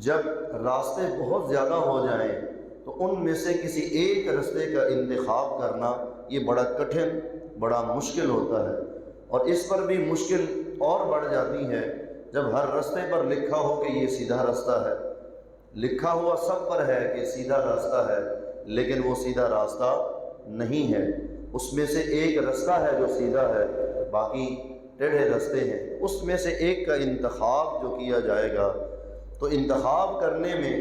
جب راستے بہت زیادہ ہو جائیں تو ان میں سے کسی ایک راستے کا انتخاب کرنا یہ بڑا کٹھن، بڑا مشکل ہوتا ہے، اور اس پر بھی مشکل اور بڑھ جاتی ہے جب ہر راستے پر لکھا ہو کہ یہ سیدھا راستہ ہے، لکھا ہوا سب پر ہے کہ سیدھا راستہ ہے، لیکن وہ سیدھا راستہ نہیں ہے۔ اس میں سے ایک راستہ ہے جو سیدھا ہے، باقی ٹیڑھے راستے ہیں۔ اس میں سے ایک کا انتخاب جو کیا جائے گا، تو انتخاب کرنے میں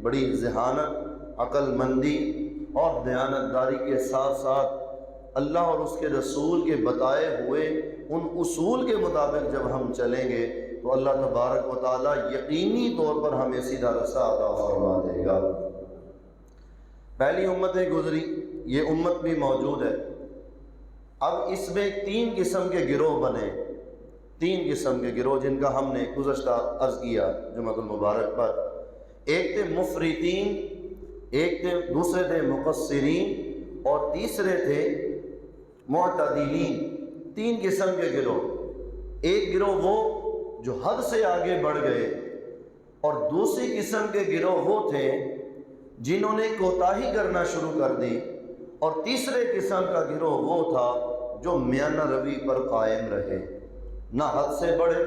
بڑی ذہانت، عقل مندی اور دیانتداری کے ساتھ ساتھ اللہ اور اس کے رسول کے بتائے ہوئے ان اصول کے مطابق جب ہم چلیں گے تو اللہ تبارک و تعالیٰ یقینی طور پر ہمیں سیدھا راستہ عطا فرما دے گا۔ پہلی امتیں گزری، یہ امت بھی موجود ہے۔ اب اس میں تین قسم کے گروہ بنے، تین قسم کے گروہ جن کا ہم نے گزشتہ عرض کیا جمعۃ المبارک پر۔ ایک تھے مفرطین، ایک تھے دوسرے تھے مقصرین، اور تیسرے تھے معتدلین۔ تین قسم کے گروہ۔ ایک گروہ وہ جو حد سے آگے بڑھ گئے، اور دوسری قسم کے گروہ وہ تھے جنہوں نے کوتاہی کرنا شروع کر دی، اور تیسرے قسم کا گروہ وہ تھا جو میانہ روی پر قائم رہے، نہ حد سے بڑھے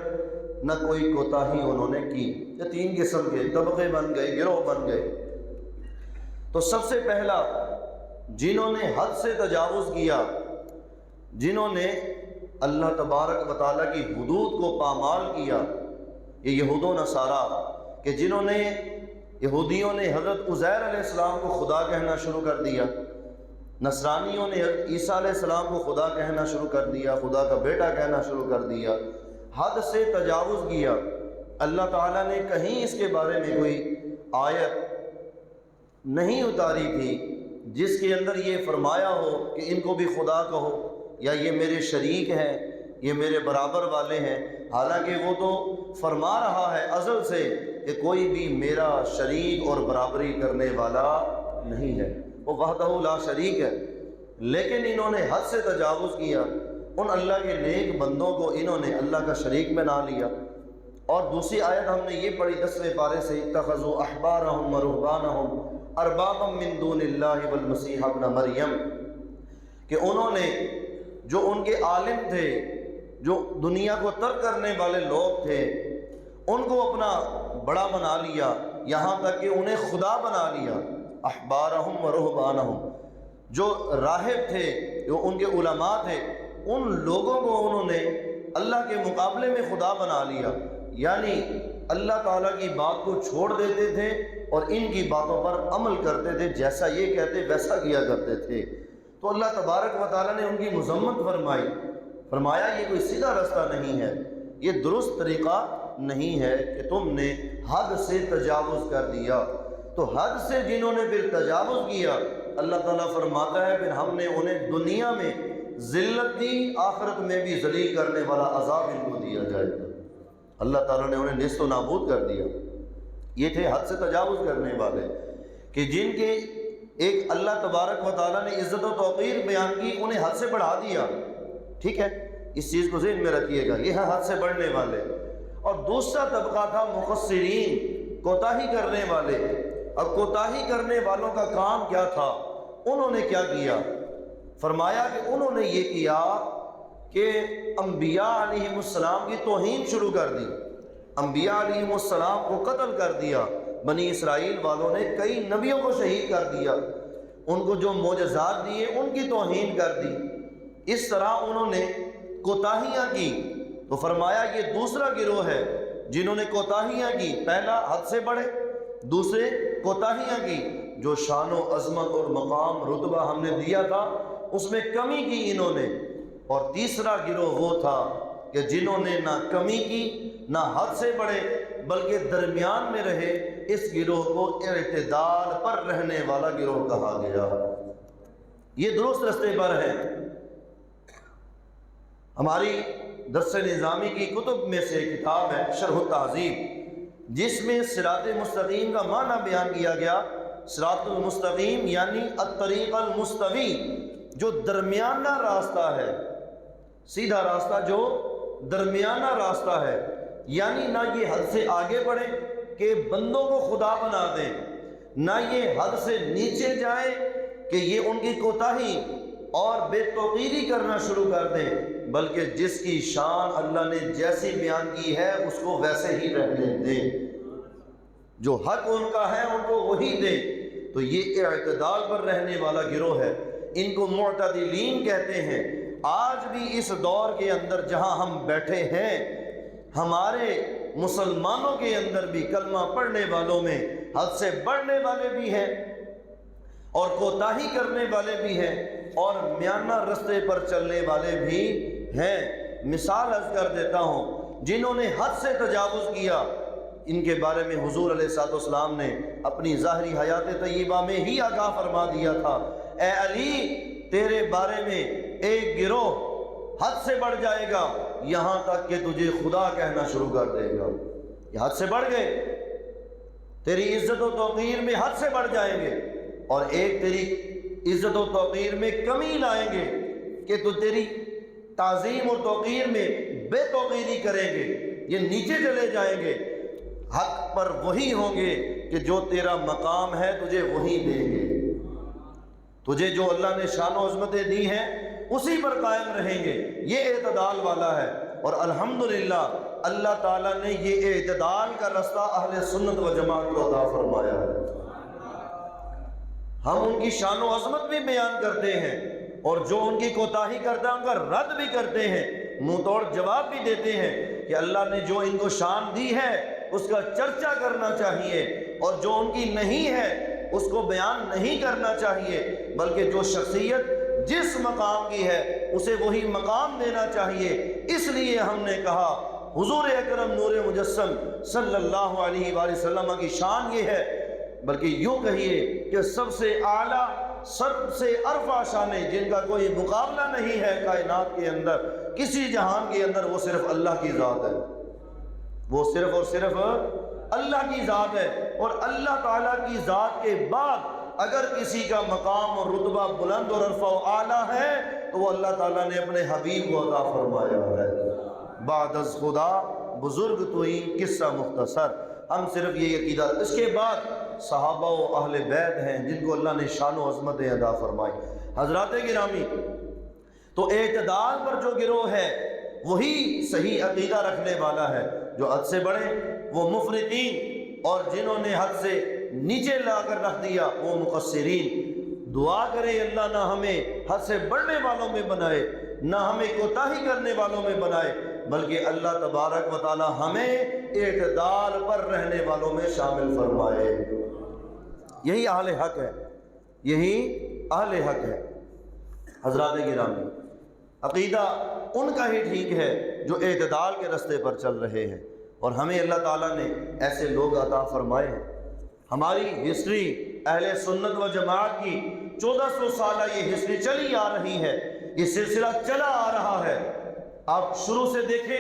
نہ کوئی کوتاہی انہوں نے کی۔ یہ تین قسم کے طبقے بن گئے، گروہ بن گئے۔ تو سب سے پہلا جنہوں نے حد سے تجاوز کیا، جنہوں نے اللہ تبارک و تعالیٰ کی حدود کو پامال کیا، یہ یہود و نصارہ، کہ جنہوں نے یہودیوں نے حضرت عزیر علیہ السلام کو خدا کہنا شروع کر دیا، نصرانیوں نے عیسیٰ علیہ السلام کو خدا کہنا شروع کر دیا، خدا کا بیٹا کہنا شروع کر دیا، حد سے تجاوز کیا۔ اللہ تعالیٰ نے کہیں اس کے بارے میں کوئی آیت نہیں اتاری تھی جس کے اندر یہ فرمایا ہو کہ ان کو بھی خدا کہو، یا یہ میرے شریک ہیں، یہ میرے برابر والے ہیں۔ حالانکہ وہ تو فرما رہا ہے ازل سے کہ کوئی بھی میرا شریک اور برابری کرنے والا نہیں ہے، وہ وحدہ لا شریک ہے۔ لیکن انہوں نے حد سے تجاوز کیا، ان اللہ کے نیک بندوں کو انہوں نے اللہ کا شریک بنا لیا۔ اور دوسری آیت ہم نے یہ پڑھی 10ویں پارے سے، اتخذوا احبارهم ورهبانهم اربابا من دون اللہ والمسیح ابن مریم، کہ انہوں نے جو ان کے عالم تھے، جو دنیا کو ترک کرنے والے لوگ تھے، ان کو اپنا بڑا بنا لیا، یہاں تک کہ انہیں خدا بنا لیا۔ احبارهم ورهبانهم، جو راہب تھے، جو ان کے علماء تھے، ان لوگوں کو انہوں نے اللہ کے مقابلے میں خدا بنا لیا، یعنی اللہ تعالیٰ کی بات کو چھوڑ دیتے تھے اور ان کی باتوں پر عمل کرتے تھے، جیسا یہ کہتے ویسا کیا کرتے تھے۔ تو اللہ تبارک و تعالیٰ نے ان کی مذمت فرمائی، فرمایا یہ کوئی سیدھا راستہ نہیں ہے، یہ درست طریقہ نہیں ہے کہ تم نے حد سے تجاوز کر دیا۔ تو حد سے جنہوں نے پھر تجاوز کیا، اللہ تعالیٰ فرماتا ہے پھر ہم نے انہیں دنیا میں ذلت دی، آخرت میں بھی ذلیل کرنے والا عذاب ان کو دیا جائے گا۔ اللہ تعالیٰ نے انہیں نیست و نابود کر دیا۔ یہ تھے حد سے تجاوز کرنے والے، کہ جن کے ایک اللہ تبارک و تعالیٰ نے عزت و توقیر بیان کی، انہیں حد سے بڑھا دیا۔ ٹھیک ہے، اس چیز کو ذہن میں رکھیے گا، یہ ہے حد سے بڑھنے والے۔ اور دوسرا طبقہ تھا مقصرین، کوتاہی کرنے والے۔ اب کوتاہی کرنے والوں کا کام کیا تھا؟ انہوں نے کیا کیا؟ فرمایا کہ انہوں نے یہ کیا کہ انبیاء علیہ السلام کی توہین شروع کر دی، انبیاء علیہ السلام کو قتل کر دیا۔ بنی اسرائیل والوں نے کئی نبیوں کو شہید کر دیا، ان کو جو معجزات دیے ان کی توہین کر دی۔ اس طرح انہوں نے کوتاہیاں کی۔ تو فرمایا یہ دوسرا گروہ ہے جنہوں نے کوتاہیاں کی، پہلا حد سے بڑھے، دوسرے کوتاہیاں کی، جو شان و عظمت اور مقام رتبہ ہم نے دیا تھا اس میں کمی کی انہوں نے۔ اور تیسرا گروہ وہ تھا کہ جنہوں نے نہ کمی کی نہ حد سے بڑھے بلکہ درمیان میں رہے، اس گروہ کو اعتدال پر رہنے والا گروہ کہا گیا۔ یہ درست راستے پر ہے۔ ہماری درس نظامی کی کتب میں سے کتاب ہے شرح التہذیب، جس میں صراط مستقیم کا معنی بیان کیا گیا۔ صراط المستقیم یعنی الطریق المستوی، جو درمیانہ راستہ ہے، سیدھا راستہ جو درمیانہ راستہ ہے، یعنی نہ یہ حد سے آگے بڑھے کہ بندوں کو خدا بنا دیں، نہ یہ حد سے نیچے جائیں کہ یہ ان کی کوتاہی اور بے توقیری کرنا شروع کر دیں، بلکہ جس کی شان اللہ نے جیسی بیان کی ہے اس کو ویسے ہی رہنے دیں، جو حق ان کا ہے ان کو وہی دیں۔ تو یہ اعتدال پر رہنے والا گروہ ہے، ان کو معتدلین کہتے ہیں۔ آج بھی اس دور کے اندر جہاں ہم بیٹھے ہیں، ہمارے مسلمانوں کے اندر بھی کلمہ پڑھنے والوں میں حد سے بڑھنے والے بھی ہیں اور کوتاہی کرنے والے بھی ہیں اور میانہ رستے پر چلنے والے بھی ہیں۔ مثال عرض کر دیتا ہوں، جنہوں نے حد سے تجاوز کیا ان کے بارے میں حضور علیہ الصلوۃ والسلام نے اپنی ظاہری حیات طیبہ میں ہی آگاہ فرما دیا تھا، اے علی تیرے بارے میں ایک گروہ حد سے بڑھ جائے گا یہاں تک کہ تجھے خدا کہنا شروع کر دے گا۔ یہ حد سے بڑھ گئے، تیری عزت و توقیر میں حد سے بڑھ جائیں گے، اور ایک تیری عزت و توقیر میں کمی لائیں گے کہ تو تیری تعظیم اور توقیر میں بے توقیری کریں گے، یہ نیچے چلے جائیں گے۔ حق پر وہی ہوں گے کہ جو تیرا مقام ہے تجھے وہی دیں گے، تجھے جو اللہ نے شان و عظمتیں دی ہیں اسی پر قائم رہیں گے۔ یہ اعتدال والا ہے، اور الحمدللہ اللہ تعالیٰ نے یہ اعتدال کا رستہ اہل سنت و جماعت کو عطا فرمایا ہے۔ ہم ان کی شان و عظمت بھی بیان کرتے ہیں، اور جو ان کی کوتاہی کرتا ہے ان کا رد بھی کرتے ہیں، منہ توڑ جواب بھی دیتے ہیں کہ اللہ نے جو ان کو شان دی ہے اس کا چرچا کرنا چاہیے، اور جو ان کی نہیں ہے اس کو بیان نہیں کرنا چاہیے، بلکہ جو شخصیت جس مقام کی ہے اسے وہی مقام دینا چاہیے۔ اس لیے ہم نے کہا حضور اکرم نور مجسم صلی اللہ علیہ وآلہ وسلم کی شان یہ ہے، بلکہ یوں کہیے کہ سب سے اعلیٰ سب سے عرفہ شانیں جن کا کوئی مقابلہ نہیں ہے کائنات کے اندر، کسی جہان کے اندر، وہ صرف اللہ کی ذات ہے، وہ صرف اور صرف اللہ کی ذات ہے۔ اور اللہ تعالیٰ کی ذات کے بعد اگر کسی کا مقام اور رتبہ بلند اور عرفہ و اعلیٰ ہے تو وہ اللہ تعالیٰ نے اپنے حبیب کو عطا فرمایا ہے۔ بعد از خدا بزرگ توئی قصہ مختصر، ہم صرف یہ عقیدہ۔ اس کے بعد صحابہ و اہل بیت ہیں جن کو اللہ نے شان و عظمتیں عطا فرمائی۔ حضرات گرامی، تو اعتدال پر جو گروہ ہے وہی صحیح عقیدہ رکھنے والا ہے، جو حد سے بڑھے وہ مفرطین، اور جنہوں نے حد سے نیچے لا کر رکھ دیا وہ مقصرین۔ دعا کرے اللہ نہ ہمیں حد سے بڑھنے والوں میں بنائے، نہ ہمیں کوتاہی کرنے والوں میں بنائے، بلکہ اللہ تبارک و تعالی ہمیں اعتدال پر رہنے والوں میں شامل فرمائے۔ یہی اہل حق ہے، یہی اہل حق ہے۔ حضرات گرامی، عقیدہ ان کا ہی ٹھیک ہے جو اعتدال کے رستے پر چل رہے ہیں، اور ہمیں اللہ تعالیٰ نے ایسے لوگ عطا فرمائے ہیں۔ ہماری ہسٹری اہل سنت و جماعت کی 1400 سالہ یہ ہسٹری چلی آ رہی ہے، یہ سلسلہ چلا آ رہا ہے۔ آپ شروع سے دیکھیں،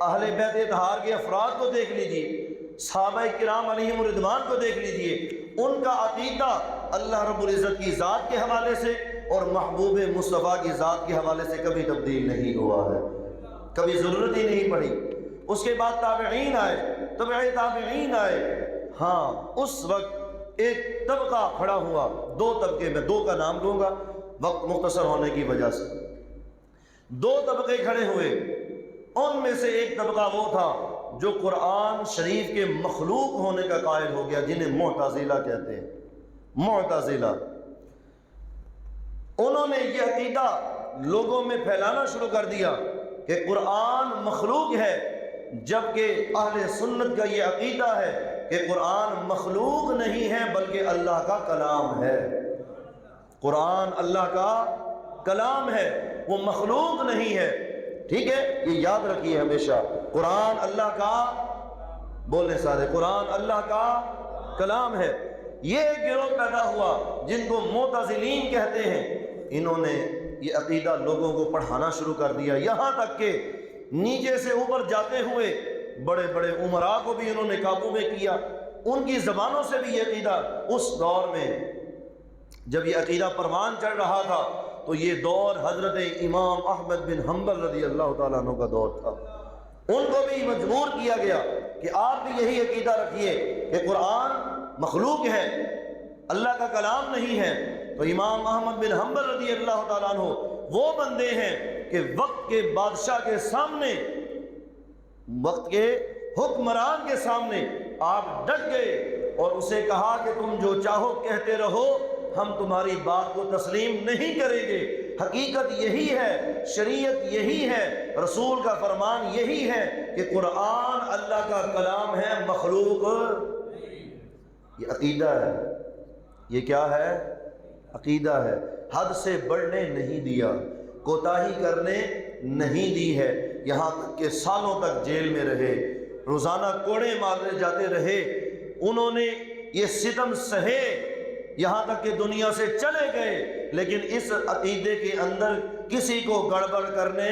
اہل بیت اطہار کے افراد کو دیکھ لیجئے، صحابہ کرام علیہم رضوان کو دیکھ لیجئے، ان کا عقیدہ اللہ رب العزت کی ذات کے حوالے سے اور محبوب مصطفیٰ کی ذات کے حوالے سے کبھی تبدیل نہیں ہوا ہے، کبھی ضرورت ہی نہیں پڑی۔ اس کے بعد تابعین آئے، تبع تابعین آئے، ہاں اس وقت ایک طبقہ کھڑا ہوا، دو طبقے، میں دو کا نام لوں گا وقت مختصر ہونے کی وجہ سے۔ دو طبقے کھڑے ہوئے، ان میں سے ایک طبقہ وہ تھا جو قرآن شریف کے مخلوق ہونے کا قائل ہو گیا، جنہیں معتزلہ کہتے ہیں۔ معتزلہ، انہوں نے یہ عقیدہ لوگوں میں پھیلانا شروع کر دیا کہ قرآن مخلوق ہے، جبکہ اہل سنت کا یہ عقیدہ ہے کہ قرآن مخلوق نہیں ہے بلکہ اللہ کا کلام ہے۔ قرآن اللہ کا کلام ہے، وہ مخلوق نہیں ہے۔ ٹھیک ہے، یہ یاد رکھیے ہمیشہ، قرآن اللہ کا، بولنے سارے، قرآن اللہ کا کلام ہے۔ یہ ایک گروہ پیدا ہوا جن کو معتزلین کہتے ہیں، انہوں نے یہ عقیدہ لوگوں کو پڑھانا شروع کر دیا، یہاں تک کہ نیچے سے اوپر جاتے ہوئے بڑے بڑے عمراء کو بھی انہوں نے قابو میں کیا، ان کی زبانوں سے بھی یہ عقیدہ، اس دور میں جب یہ عقیدہ پروان چڑھ رہا تھا تو یہ دور حضرت امام احمد بن حنبل رضی اللہ تعالیٰ عنہ کا دور تھا۔ ان کو بھی مجبور کیا گیا کہ آپ بھی یہی عقیدہ رکھیے کہ قرآن مخلوق ہے، اللہ کا کلام نہیں ہے۔ تو امام احمد بن حنبل رضی اللہ تعالیٰ عنہ وہ بندے ہیں کہ وقت کے بادشاہ کے سامنے، وقت کے حکمران کے سامنے آپ ڈٹ گئے اور اسے کہا کہ تم جو چاہو کہتے رہو، ہم تمہاری بات کو تسلیم نہیں کریں گے۔ حقیقت یہی ہے، شریعت یہی ہے، رسول کا فرمان یہی ہے کہ قرآن اللہ کا کلام ہے، مخلوق۔ یہ عقیدہ ہے، یہ کیا ہے؟ عقیدہ ہے۔ حد سے بڑھنے نہیں دیا، کوتاہی کرنے نہیں دی ہے، یہاں تک کہ سالوں تک جیل میں رہے، روزانہ کوڑے مارے جاتے رہے، انہوں نے یہ ستم سہے، یہاں تک کہ دنیا سے چلے گئے، لیکن اس عقیدے کے اندر کسی کو گڑبڑ کرنے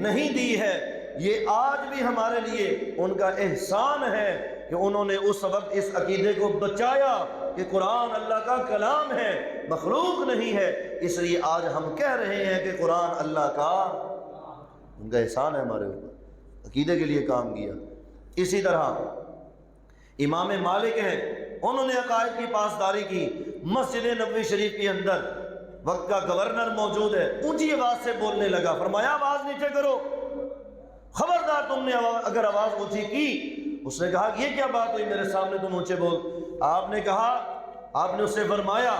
نہیں دی ہے۔ یہ آج بھی ہمارے لیے ان کا احسان ہے کہ انہوں نے اس وقت اس عقیدے کو بچایا کہ قرآن اللہ کا کلام ہے، مخلوق نہیں ہے۔ اس لیے آج ہم کہہ رہے ہیں کہ قرآن اللہ کا، ان کا احسان ہے ہمارے اوپر، عقیدے کے لیے کام کیا۔ اسی طرح امام مالک ہیں، انہوں نے عقائد کی پاسداری کی۔ مسجد نبوی شریف کے اندر وقت کا گورنر موجود ہے، اونچی آواز سے بولنے لگا، فرمایا آواز نیچے کرو، خبردار تم نے اگر آواز اونچی کی۔ اس نے کہا یہ کیا بات ہوئی میرے سامنے تم اونچے بول؟ آپ نے کہا، آپ نے اس سے فرمایا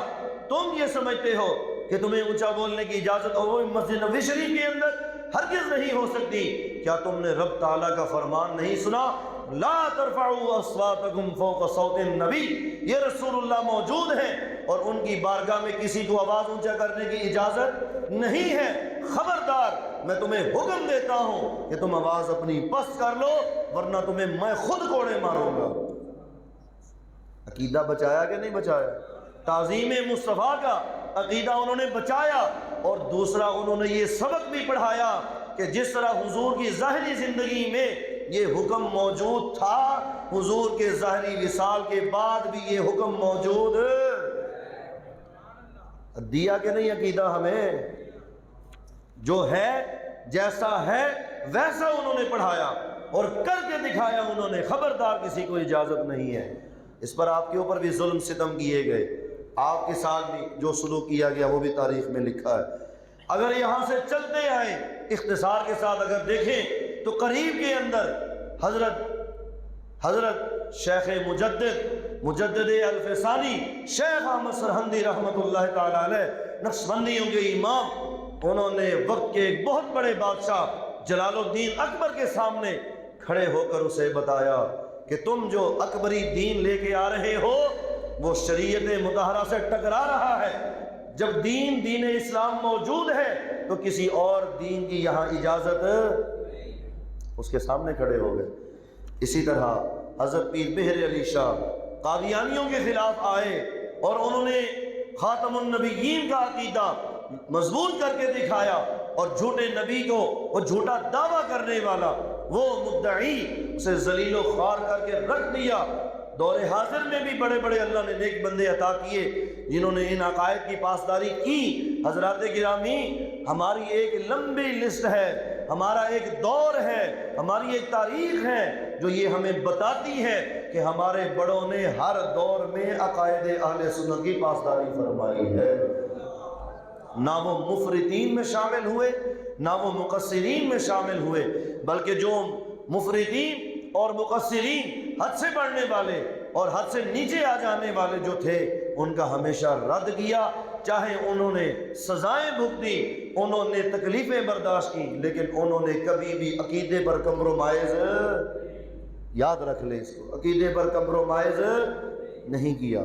تم یہ سمجھتے ہو کہ تمہیں اونچا بولنے کی اجازت ہو مسجد نبوی شریف کے اندر؟ ہرگز نہیں ہو سکتی۔ کیا تم نے رب تعالیٰ کا فرمان نہیں سنا؟ لا ترفعوا اصواتکم فوق صوت النبی، یہ رسول اللہ موجود ہیں اور ان کی بارگاہ میں کسی کو آواز اونچا کرنے کی اجازت نہیں ہے۔ خبردار، میں تمہیں حکم دیتا ہوں کہ تم آواز اپنی پست کر لو ورنہ تمہیں میں خود کوڑے ماروں گا۔ عقیدہ بچایا کہ نہیں بچایا؟ تعظیم مصطفیٰ کا عقیدہ انہوں نے بچایا، اور دوسرا انہوں نے یہ سبق بھی پڑھایا کہ جس طرح حضور کی ظاہری زندگی میں یہ حکم موجود تھا، حضور کے ظاہری وصال کے بعد بھی یہ حکم موجود دیا کہ نہیں عقیدہ ہمیں؟ جو ہے، جیسا ہے ویسا انہوں نے پڑھایا اور کر کے دکھایا انہوں نے۔ خبردار، کسی کو اجازت نہیں ہے۔ اس پر آپ کے اوپر بھی ظلم ستم کیے گئے، آپ کے ساتھ بھی جو سلوک کیا گیا وہ بھی تاریخ میں لکھا ہے۔ اگر یہاں سے چلتے آئیں اختصار کے ساتھ اگر دیکھیں تو قریب کے اندر حضرت شیخ مجدد الفسانی شیخ احمد سرہندی رحمۃ اللہ تعالی علیہ، نقشبندیوں کے امام، انہوں نے وقت کے ایک بہت بڑے بادشاہ جلال الدین اکبر کے سامنے کھڑے ہو کر اسے بتایا کہ تم جو اکبری دین لے کے آ رہے ہو وہ شریعت مطہرہ سے ٹکرا رہا ہے۔ جب دین اسلام موجود ہے تو کسی اور دین کی یہاں اجازت، اس کے سامنے کھڑے ہو گئے۔ اسی طرح حضرت پیر مہر علی شاہ قادیانیوں کے خلاف آئے اور انہوں نے خاتم النبیین کا عقیدہ مضبوط کر کے دکھایا، اور جھوٹے نبی کو، وہ جھوٹا دعویٰ کرنے والا، وہ مدعی، اسے ذلیل و خوار کر کے رکھ دیا۔ دور حاضر میں بھی بڑے بڑے اللہ نے نیک بندے عطا کیے جنہوں نے ان عقائد کی پاسداری کی۔ حضرات گرامی، ہماری ایک لمبی لسٹ ہے، ہمارا ایک دور ہے، ہماری ایک تاریخ ہے جو یہ ہمیں بتاتی ہے کہ ہمارے بڑوں نے ہر دور میں عقائد اہل سنت کی پاسداری فرمائی ہے۔ نہ وہ مفرطین میں شامل ہوئے، نہ وہ مقصرین میں شامل ہوئے، بلکہ جو مفرطین اور مقصرین، حد سے بڑھنے والے اور حد سے نیچے آ جانے والے جو تھے، ان کا ہمیشہ رد کیا، چاہے انہوں نے سزائیں بھگتی، انہوں نے تکلیفیں برداشت کی، لیکن انہوں نے کبھی بھی عقیدے پر کمپرومائز، یاد رکھ لیں اس کو، عقیدے پر کمپرومائز نہیں کیا۔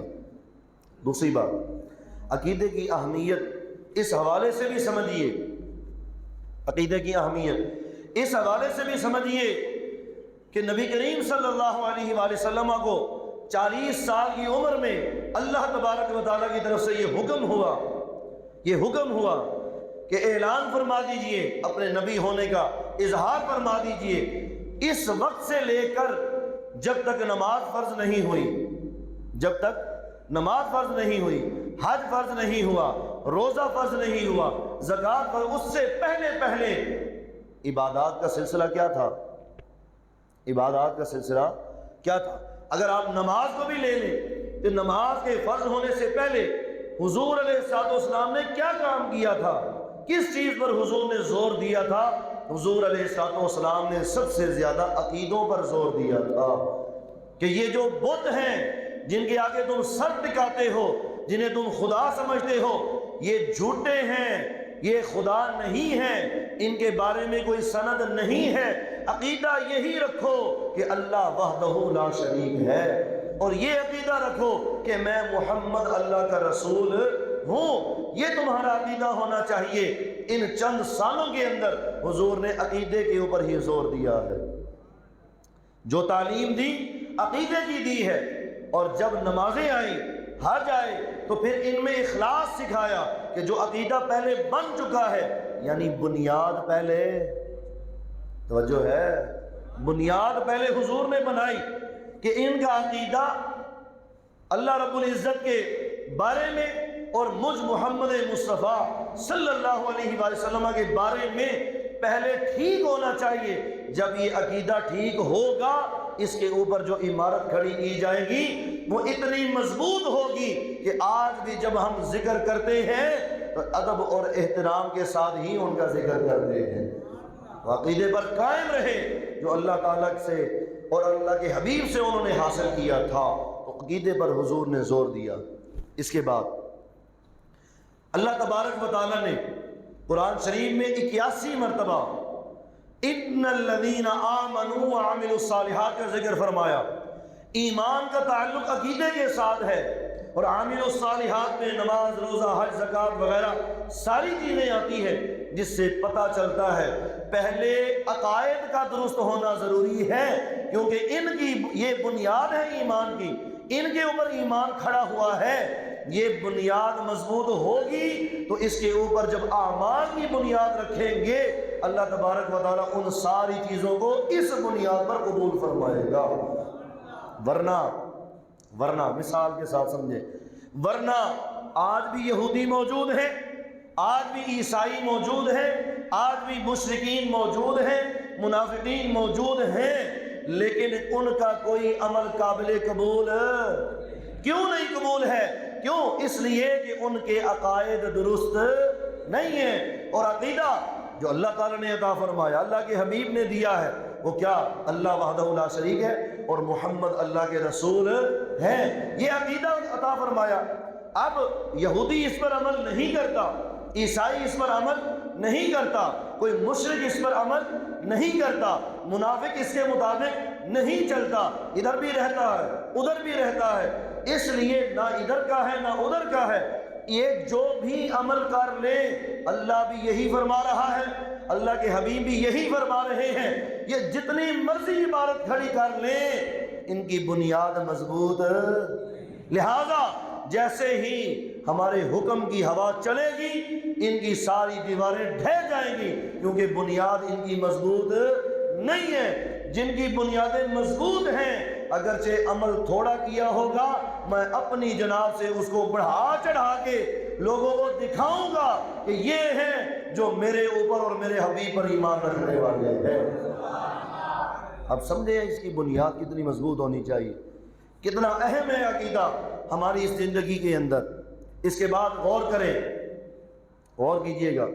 دوسری بات، عقیدے کی اہمیت اس حوالے سے بھی سمجھیے، عقیدے کی اہمیت اس حوالے سے بھی سمجھیے کہ نبی کریم صلی اللہ علیہ وآلہ وسلم کو 40 سال کی عمر میں اللہ تبارک و تعالیٰ کی طرف سے یہ حکم ہوا کہ اعلان فرما دیجئے اپنے نبی ہونے کا، اظہار فرما دیجئے۔ اس وقت سے لے کر جب تک نماز فرض نہیں ہوئی، حج فرض نہیں ہوا، روزہ فرض نہیں ہوا، زکوٰۃ فرض، اس سے پہلے عبادات کا سلسلہ کیا تھا؟ عبادات کا سلسلہ کیا تھا؟ اگر آپ نماز کو بھی لے لیں تو نماز کے فرض ہونے سے پہلے حضور علیہ الصلوۃ والسلام نے کیا کام کیا تھا؟ کس چیز پر حضور نے زور دیا تھا؟ حضور علیہ الصلوۃ والسلام نے سب سے زیادہ عقیدوں پر زور دیا تھا کہ یہ جو بت ہیں جن کے آگے تم سر ٹکاتے ہو، جنہیں تم خدا سمجھتے ہو، یہ جھوٹے ہیں، یہ خدا نہیں ہیں، ان کے بارے میں کوئی سند نہیں ہے۔ عقیدہ یہی رکھو کہ اللہ وحدہ لا شریک ہے، اور یہ عقیدہ رکھو کہ میں محمد اللہ کا رسول ہوں۔ یہ تمہارا عقیدہ ہونا چاہیے۔ ان چند سالوں کے اندر حضور نے عقیدے کے اوپر ہی زور دیا ہے۔ جو تعلیم دی عقیدے کی دی ہے، اور جب نمازیں آئیں، حج آئے، تو پھر ان میں اخلاص سکھایا کہ جو عقیدہ پہلے بن چکا ہے، یعنی بنیاد پہلے، توجہ ہے، بنیاد پہلے حضور نے بنائی کہ ان کا عقیدہ اللہ رب العزت کے بارے میں اور مجھ محمد مصطفیٰ صلی اللہ علیہ وآلہ وسلم کے بارے میں پہلے ٹھیک ہونا چاہیے۔ جب یہ عقیدہ ٹھیک ہوگا، اس کے اوپر جو عمارت کھڑی کی جائے گی وہ اتنی مضبوط ہوگی کہ آج بھی جب ہم ذکر کرتے ہیں تو ادب اور احترام کے ساتھ ہی ان کا ذکر کرتے ہیں۔ عقیدے پر قائم رہے جو اللہ تعالیٰ سے اور اللہ کے حبیب سے انہوں نے حاصل کیا تھا، تو عقیدے پر حضور نے زور دیا۔ اس کے بعد اللہ تبارک و تعالیٰ نے قرآن شریف میں 81 مرتبہ ان الذین آمنوا وعملوا الصالحات کا ذکر فرمایا۔ ایمان کا تعلق عقیدے کے ساتھ ہے، اور عامل الصالحات میں نماز، روزہ، حج، زکوٰۃ وغیرہ ساری چیزیں آتی ہیں، جس سے پتہ چلتا ہے پہلے عقائد کا درست ہونا ضروری ہے، کیونکہ ان کی یہ بنیاد ہے ایمان کی، ان کے اوپر ایمان کھڑا ہوا ہے۔ یہ بنیاد مضبوط ہوگی تو اس کے اوپر جب اعمال کی بنیاد رکھیں گے، اللہ تبارک و تعالیٰ ان ساری چیزوں کو اس بنیاد پر قبول فرمائے گا۔ ورنہ مثال کے ساتھ سمجھے، ورنہ آج بھی یہودی موجود ہیں، آج بھی عیسائی موجود ہیں، آج بھی مشرکین موجود ہیں، منافقین موجود ہیں، لیکن ان کا کوئی عمل قابل قبول کیوں نہیں قبول ہے؟ کیوں؟ اس لیے کہ ان کے عقائد درست نہیں ہیں، اور عقیدہ جو اللہ تعالیٰ نے عطا فرمایا، اللہ کے حبیب نے دیا ہے، وہ کیا؟ اللہ وحدہ لا شریک ہے اور محمد اللہ کے رسول ہیں، یہ عقیدہ عطا فرمایا۔ اب یہودی اس پر عمل نہیں کرتا، عیسائی اس پر عمل نہیں کرتا، کوئی مشرک اس پر عمل نہیں کرتا، منافق اس کے مطابق نہیں چلتا، ادھر بھی رہتا ہے ادھر بھی رہتا ہے، اس لیے نہ ادھر کا ہے نہ ادھر کا ہے۔ یہ جو بھی عمل کر لے، اللہ بھی یہی فرما رہا ہے، اللہ کے حبیب بھی یہی فرما رہے ہیں، یہ جتنی مرضی عبادت کھڑی کر لیں ان کی بنیاد مضبوط، لہذا جیسے ہی ہمارے حکم کی ہوا چلے گی ان کی ساری دیواریں ڈھہ جائیں گی، کیونکہ بنیاد ان کی مضبوط نہیں ہے۔ جن کی بنیادیں مضبوط ہیں، اگرچہ عمل تھوڑا کیا ہوگا، میں اپنی جناب سے اس کو بڑھا چڑھا کے لوگوں کو دکھاؤں گا کہ یہ ہیں جو میرے اوپر اور میرے حبیب پر ایمان رکھنے والے ہیں۔ اب سمجھے اس کی بنیاد کتنی مضبوط ہونی چاہیے، کتنا اہم ہے عقیدہ ہماری اس زندگی کے اندر۔ اس کے بعد غور کریں، غور کیجئے گا،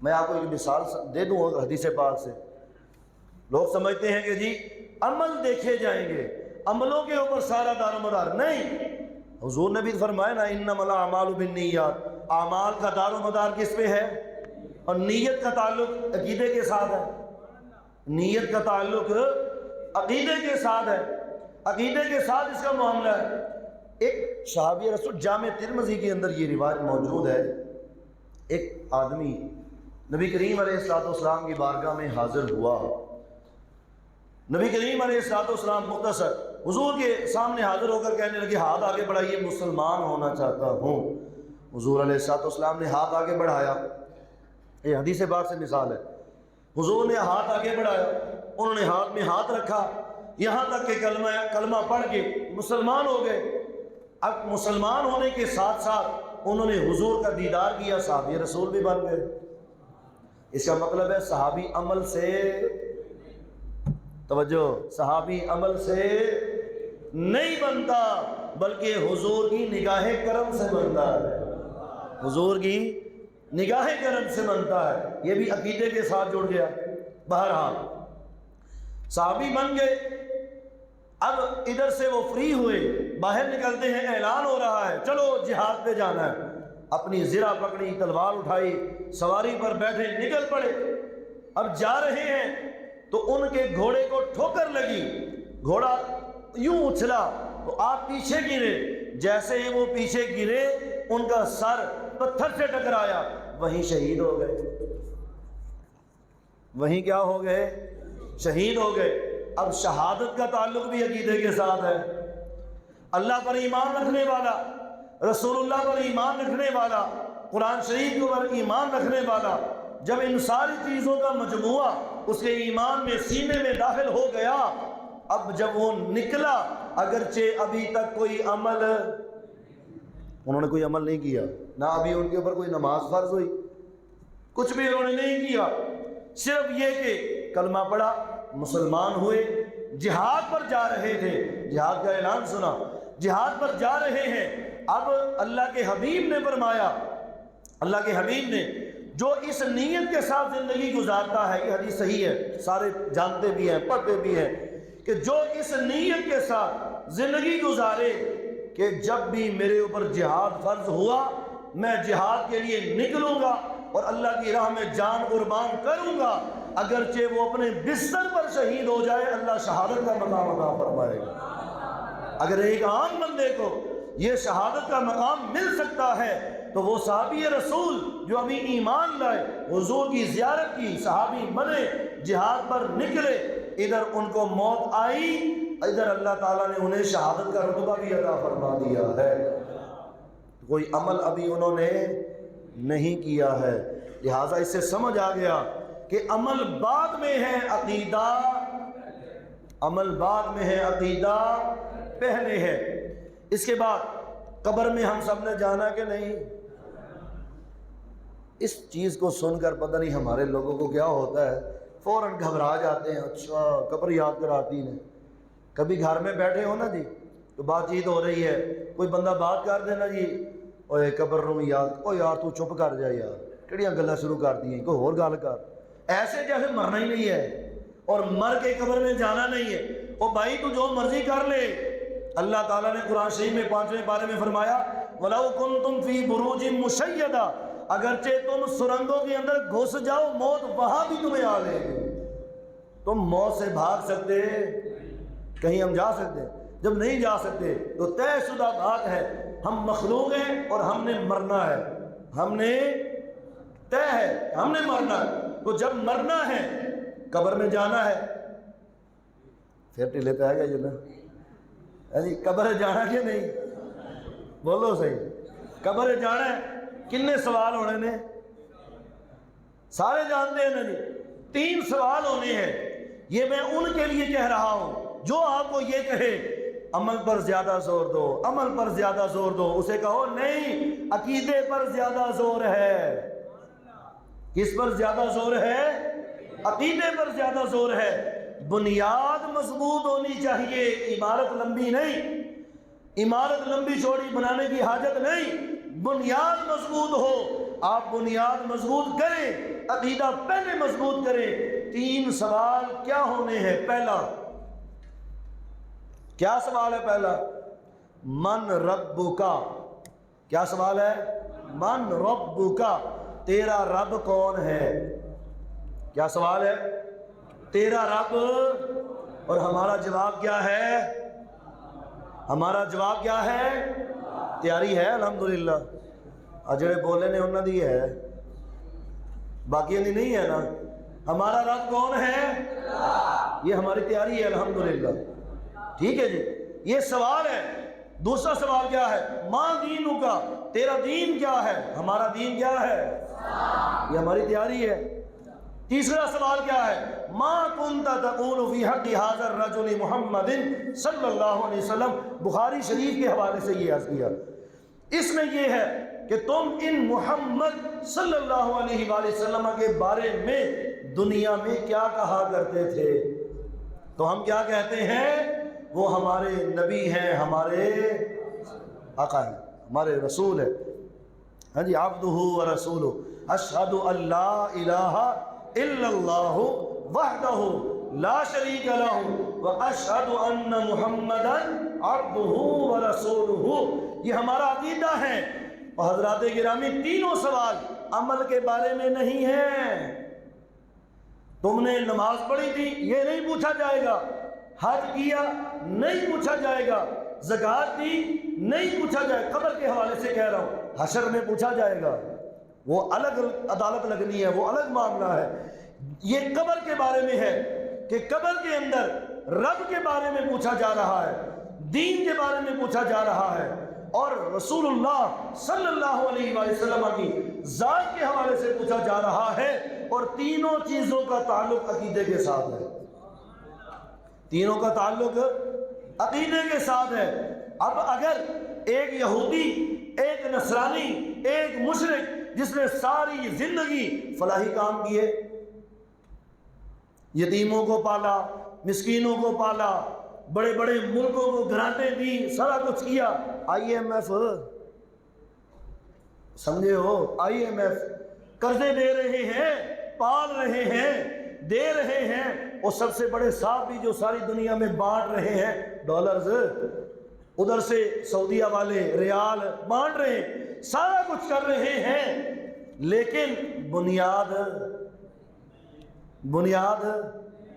میں آپ کو ایک مثال دے دوں حدیث پاک سے۔ لوگ سمجھتے ہیں کہ جی عمل دیکھے جائیں گے، عملوں کے اوپر سارا دار و مدار، نہیں۔ حضور نے بھی فرمایا نا انما الاعمال بالنیات، اعمال کا دار و مدار کس پہ ہے؟ اور نیت کا تعلق عقیدے کے ساتھ ہے، نیت کا تعلق عقیدے کے ساتھ ہے، عقیدے کے ساتھ اس کا معاملہ ہے۔ ایک صحابی رسول، جامع ترمذی کے اندر یہ روایت موجود ہے، ایک آدمی نبی کریم علیہ الصلوۃ والسلام کی بارگاہ میں حاضر ہوا۔ نبی کریم علیہ الصلوۃ والسلام مختصر حضور کے سامنے حاضر ہو کر کہنے لگے ہاتھ آگے بڑھائیے، مسلمان ہونا چاہتا ہوں۔ حضور علیہ الصلوۃ والسلام نے ہاتھ آگے بڑھایا، یہ حدیث پاک سے مثال ہے۔ حضور نے ہاتھ آگے بڑھایا، انہوں نے ہاتھ میں ہاتھ رکھا، یہاں تک کہ کلمہ پڑھ کے مسلمان ہو گئے۔ اب مسلمان ہونے کے ساتھ ساتھ انہوں نے حضور کا دیدار کیا، صحابی رسول بھی بن گئے۔ اس کا مطلب ہے صحابی عمل سے، توجہ، صحابی عمل سے نہیں بنتا بلکہ حضور کی نگاہ کرم سے بنتا ہے، حضور کی نگاہ کرم سے بنتا ہے۔ یہ بھی عقیدے کے ساتھ جڑ گیا۔ بہرحال صحابی بن گئے، اب ادھر سے وہ فری ہوئے، باہر نکلتے ہیں، اعلان ہو رہا ہے چلو جہاد پہ جانا ہے۔ اپنی زرہ پکڑی، تلوار اٹھائی، سواری پر بیٹھے، نکل پڑے۔ اب جا رہے ہیں تو ان کے گھوڑے کو ٹھوکر لگی، گھوڑا یوں اچھلا تو آپ پیچھے گرے، جیسے ہی وہ پیچھے گرے ان کا سر پتھر سے ٹکرایا، وہیں شہید ہو گئے۔ وہیں کیا ہو گئے؟ شہید ہو گئے۔ اب شہادت کا تعلق بھی عقیدے کے ساتھ ہے۔ اللہ پر ایمان رکھنے والا، رسول اللہ پر ایمان رکھنے والا، قرآن شریف کے اوپر ایمان رکھنے والا، جب ان ساری چیزوں کا مجموعہ اس کے ایمان میں، سینے میں داخل ہو گیا، اب جب وہ نکلا، اگرچہ ابھی تک کوئی عمل، انہوں نے کوئی عمل نہیں کیا، نہ ابھی ان کے اوپر کوئی نماز فرض ہوئی، کچھ بھی انہوں نے نہیں کیا، صرف یہ کہ کلمہ پڑھا، مسلمان ہوئے، جہاد پر جا رہے تھے، جہاد کا اعلان سنا، جہاد پر جا رہے ہیں۔ اب اللہ کے حبیب نے فرمایا، اللہ کے حبیب نے جو اس نیت کے ساتھ زندگی گزارتا ہے، یہ حدیث صحیح ہے، سارے جانتے بھی ہیں، پڑھتے بھی ہیں، کہ جو اس نیت کے ساتھ زندگی گزارے کہ جب بھی میرے اوپر جہاد فرض ہوا میں جہاد کے لیے نکلوں گا اور اللہ کی راہ میں جان قربان کروں گا، اگرچہ وہ اپنے بستر پر شہید ہو جائے، اللہ شہادت کا مقام عطا فرمائے گا۔ اگر ایک عام بندے کو یہ شہادت کا مقام مل سکتا ہے تو وہ صحابی رسول جو ابھی ایمان لائے، حضور کی زیارت کی، صحابی بنے، جہاد پر نکلے، ادھر ان کو موت آئی، ادھر اللہ تعالیٰ نے انہیں شہادت کا رتبہ بھی عطا فرما دیا ہے۔ کوئی عمل ابھی انہوں نے نہیں کیا ہے، لہٰذا اس سے سمجھ آ گیا کہ عمل بعد میں ہے، عقیدہ عمل بعد میں ہے، عقیدہ پہلے ہے۔ اس کے بعد قبر میں ہم سب نے جانا کہ نہیں؟ اس چیز کو سن کر پتہ نہیں ہمارے لوگوں کو کیا ہوتا ہے، فوراً گھبرا جاتے ہیں، اچھا قبر یاد کراتی ہیں۔ کبھی گھر میں بیٹھے ہو نا جی تو بات چیت ہو رہی ہے، کوئی بندہ بات کر دینا جی اوے قبر نو یاد، او یار تو چپ کر جا یار، کہڑیاں گلاں شروع کر دی ہیں، کوئی اور گل کر، ایسے جیسے مرنا ہی نہیں ہے اور مر کے قبر میں جانا نہیں ہے۔ او بھائی تو جو مرضی کر لے، اللہ تعالیٰ نے قرآن شریف میں 5ویں پارے میں فرمایا وَلَوْ كُنْتُمْ فِي بُرُوجٍ مُشَيَّدَةٍ، اگرچہ تم سرنگوں کے اندر گھس جاؤ، موت وہاں بھی تمہیں آ لے گی۔ تم موت سے بھاگ سکتے، کہیں ہم جا سکتے؟ جب نہیں جا سکتے تو طے شدہ بات ہے، ہم مخلوق ہیں اور ہم نے مرنا ہے، ہم نے طے ہے، ہم نے مرنا ہے۔ تو جب مرنا ہے، قبر میں جانا ہے، پھر ٹھلے پہ آ گیا جو نا جی قبر جانا کہ نہیں؟ بولو صحیح، قبر جانا ہے۔ کتنے سوال ہونے نے؟ سارے جانتے ہیں نا جی، 3 سوال ہونے ہیں۔ یہ میں ان کے لیے کہہ رہا ہوں جو آپ کو یہ کہے عمل پر زیادہ زور دو، عمل پر زیادہ زور دو، اسے کہو نہیں، عقیدے پر زیادہ زور ہے۔ کس پر زیادہ زور ہے؟ عقیدے پر زیادہ زور ہے۔ بنیاد مضبوط ہونی چاہیے، عمارت لمبی نہیں، عمارت لمبی چوڑی بنانے کی حاجت نہیں، بنیاد مضبوط ہو۔ آپ بنیاد مضبوط کریں، عقیدہ پہلے مضبوط کریں۔ 3 سوال کیا ہونے ہیں؟ پہلا کیا سوال ہے؟ پہلا من ربکا، کیا سوال ہے؟ من ربکا، تیرا رب کون ہے؟ کیا سوال ہے؟ تیرا رب، اور ہمارا جواب کیا ہے؟ ہمارا جواب کیا ہے؟ تیاری ہے الحمدللہ، جڑے بولے نے انہوں دی ہے، باقی دی نہیں ہے نا۔ ہمارا رب کون ہے؟ یہ ہماری تیاری ہے الحمدللہ، ٹھیک ہے جی، یہ سوال ہے۔ دوسرا سوال کیا ہے؟ ماں دینوں کا، تیرا دین کیا ہے؟ ہمارا دین کیا ہے؟ یہ ہماری تیاری ہے۔ تیسرا سوال کیا ہے؟ ما کنت تقول فی حق ھذا الرجل محمد صلی اللہ علیہ وسلم، بخاری شریف کے حوالے سے یہ عرض کیا، اس میں یہ ہے کہ تم ان محمد صلی اللہ علیہ وآلہ وسلم کے بارے میں دنیا میں کیا کہا کرتے تھے؟ تو ہم کیا کہتے ہیں؟ وہ ہمارے نبی ہیں، ہمارے آقا ہیں، ہمارے رسول ہیں۔ ہاں جی، عبدہ و رسولہ، اشہد ان لا الہ الا اللہ وحدہ لا شریک لہ واشہد ان محمدا عبدہ و رسولہ۔ یہ ہمارا عقیدہ ہے۔ اور حضرات گرامی، تینوں سوال عمل کے بارے میں نہیں ہے۔ تم نے نماز پڑھی تھی، یہ نہیں پوچھا جائے گا۔ حج کیا، نہیں پوچھا جائے گا۔ زکوٰۃ دی، نہیں پوچھا جائے گا۔ قبر کے حوالے سے کہہ رہا ہوں، حشر میں پوچھا جائے گا، وہ الگ عدالت لگنی ہے، وہ الگ معاملہ ہے۔ یہ قبر کے بارے میں ہے کہ قبر کے اندر رب کے بارے میں پوچھا جا رہا ہے، دین کے بارے میں پوچھا جا رہا ہے، اور رسول اللہ صلی اللہ علیہ وآلہ وسلم کی ذات کے حوالے سے پوچھا جا رہا ہے، اور تینوں چیزوں کا تعلق عقیدے کے ساتھ ہے۔ تینوں کا تعلق عقیدے کے ساتھ ہے۔ اب اگر ایک یہودی، ایک نصرانی، ایک مشرک جس نے ساری زندگی فلاحی کام کیے، یتیموں کو پالا، مسکینوں کو پالا، بڑے بڑے ملکوں کو گرانٹیں دی، سارا کچھ کیا، آئی ایم ایف سمجھے ہو، آئی ایم ایف قرضے دے رہے ہیں، پال رہے ہیں، دے رہے ہیں، اور سب سے بڑے صاحب بھی جو ساری دنیا میں بانٹ رہے ہیں ڈالرز، ادھر سے سعودیہ والے ریال بانٹ رہے ہیں، سارا کچھ کر رہے ہیں، لیکن بنیاد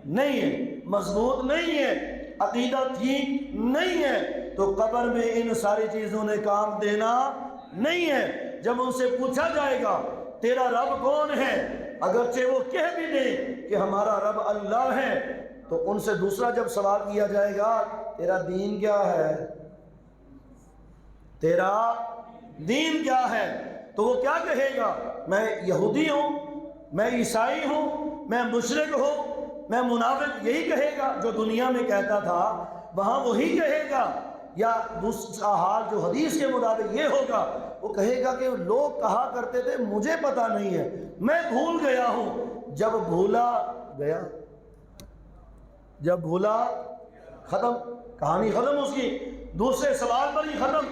نہیں ہے، مضبوط نہیں ہے، عقیدہ ٹھیک نہیں ہے، تو قبر میں ان ساری چیزوں نے کام دینا نہیں ہے۔ جب ان سے پوچھا جائے گا تیرا رب کون ہے، اگرچہ وہ کہہ بھی دیں کہ ہمارا رب اللہ ہے، تو ان سے دوسرا جب سوال کیا جائے گا تیرا دین کیا ہے، تیرا دین کیا ہے، تو وہ کیا کہے گا؟ میں یہودی ہوں، میں عیسائی ہوں، میں مشرک ہوں، میں منافق، یہی کہے گا جو دنیا میں کہتا تھا وہاں وہی کہے گا، یا دوسرا حال جو حدیث کے مطابق یہ ہوگا، وہ کہے گا کہ لوگ کہا کرتے تھے مجھے پتہ نہیں ہے، میں بھول گیا ہوں۔ جب بھولا گیا، جب بھولا ختم، کہانی ختم اس کی، دوسرے سوال پر ہی ختم۔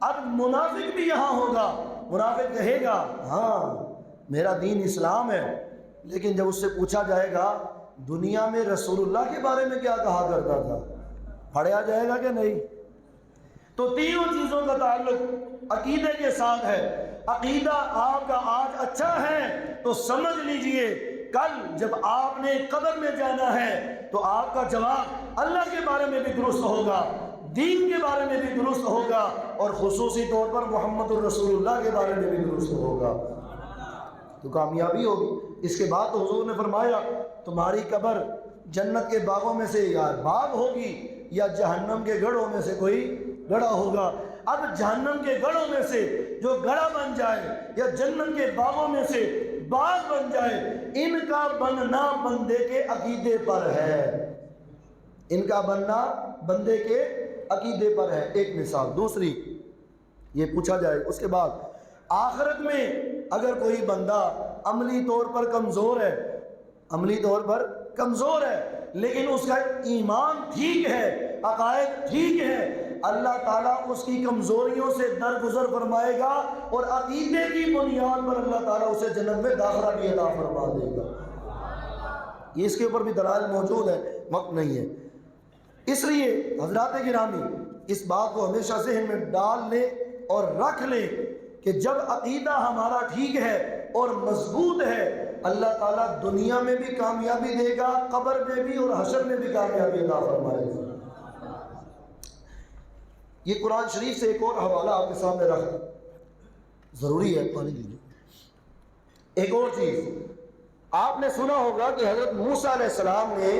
اب منافق بھی یہاں ہوگا، منافق کہے گا ہاں میرا دین اسلام ہے، لیکن جب اس سے پوچھا جائے گا دنیا میں رسول اللہ کے بارے میں کیا کہا کرتا تھا، پڑھا جائے گا کہ نہیں؟ تو تینوں چیزوں کا تعلق عقیدے کے ساتھ ہے۔ عقیدہ آپ کا آج اچھا ہے تو سمجھ لیجئے کل جب آپ نے قبر میں جانا ہے تو آپ کا جواب اللہ کے بارے میں بھی درست ہوگا، دین کے بارے میں بھی درست ہوگا، اور خصوصی طور پر محمد الرسول اللہ کے بارے میں بھی درست ہوگا، تو کامیابی ہوگی۔ اس کے بعد تو حضور نے فرمایا تمہاری قبر جنت کے باغوں میں سے یا باغ ہوگی یا جہنم کے گڑھوں میں سے کوئی گڑھا ہوگا۔ اب جہنم کے گڑھوں میں سے جو گڑھا بن جائے یا جنت کے باغوں میں سے باغ بن جائے، ان کا بننا بندے کے عقیدے پر ہے، ان کا بننا بندے کے عقیدے پر ہے۔ ایک مثال۔ دوسری یہ پوچھا جائے اس کے بعد آخرت میں اگر کوئی بندہ عملی طور پر کمزور ہے، عملی طور پر کمزور ہے، لیکن اس کا ایمان ٹھیک ہے، عقائد ٹھیک ہے، اللہ تعالیٰ اس کی کمزوریوں سے درگزر فرمائے گا، اور عقیدے کی بنیاد پر اللہ تعالیٰ اسے جنت میں داخلہ بھی عطا فرما دے گا۔ یہ اس کے اوپر بھی دلائل موجود ہے، وقت نہیں ہے، اس لیے حضرات گرامی اس بات کو ہمیشہ ذہن میں ڈال لیں اور رکھ لیں کہ جب عقیدہ ہمارا ٹھیک ہے اور مضبوط ہے، اللہ تعالیٰ دنیا میں بھی کامیابی دے گا، قبر میں بھی اور حشر میں بھی کامیابی عطا فرمائے گا۔ یہ قرآن شریف سے ایک اور حوالہ آپ کے سامنے رکھ ضروری ہے، پانی دیجیے۔ ایک اور چیز آپ نے سنا ہوگا کہ حضرت موسیٰ علیہ السلام نے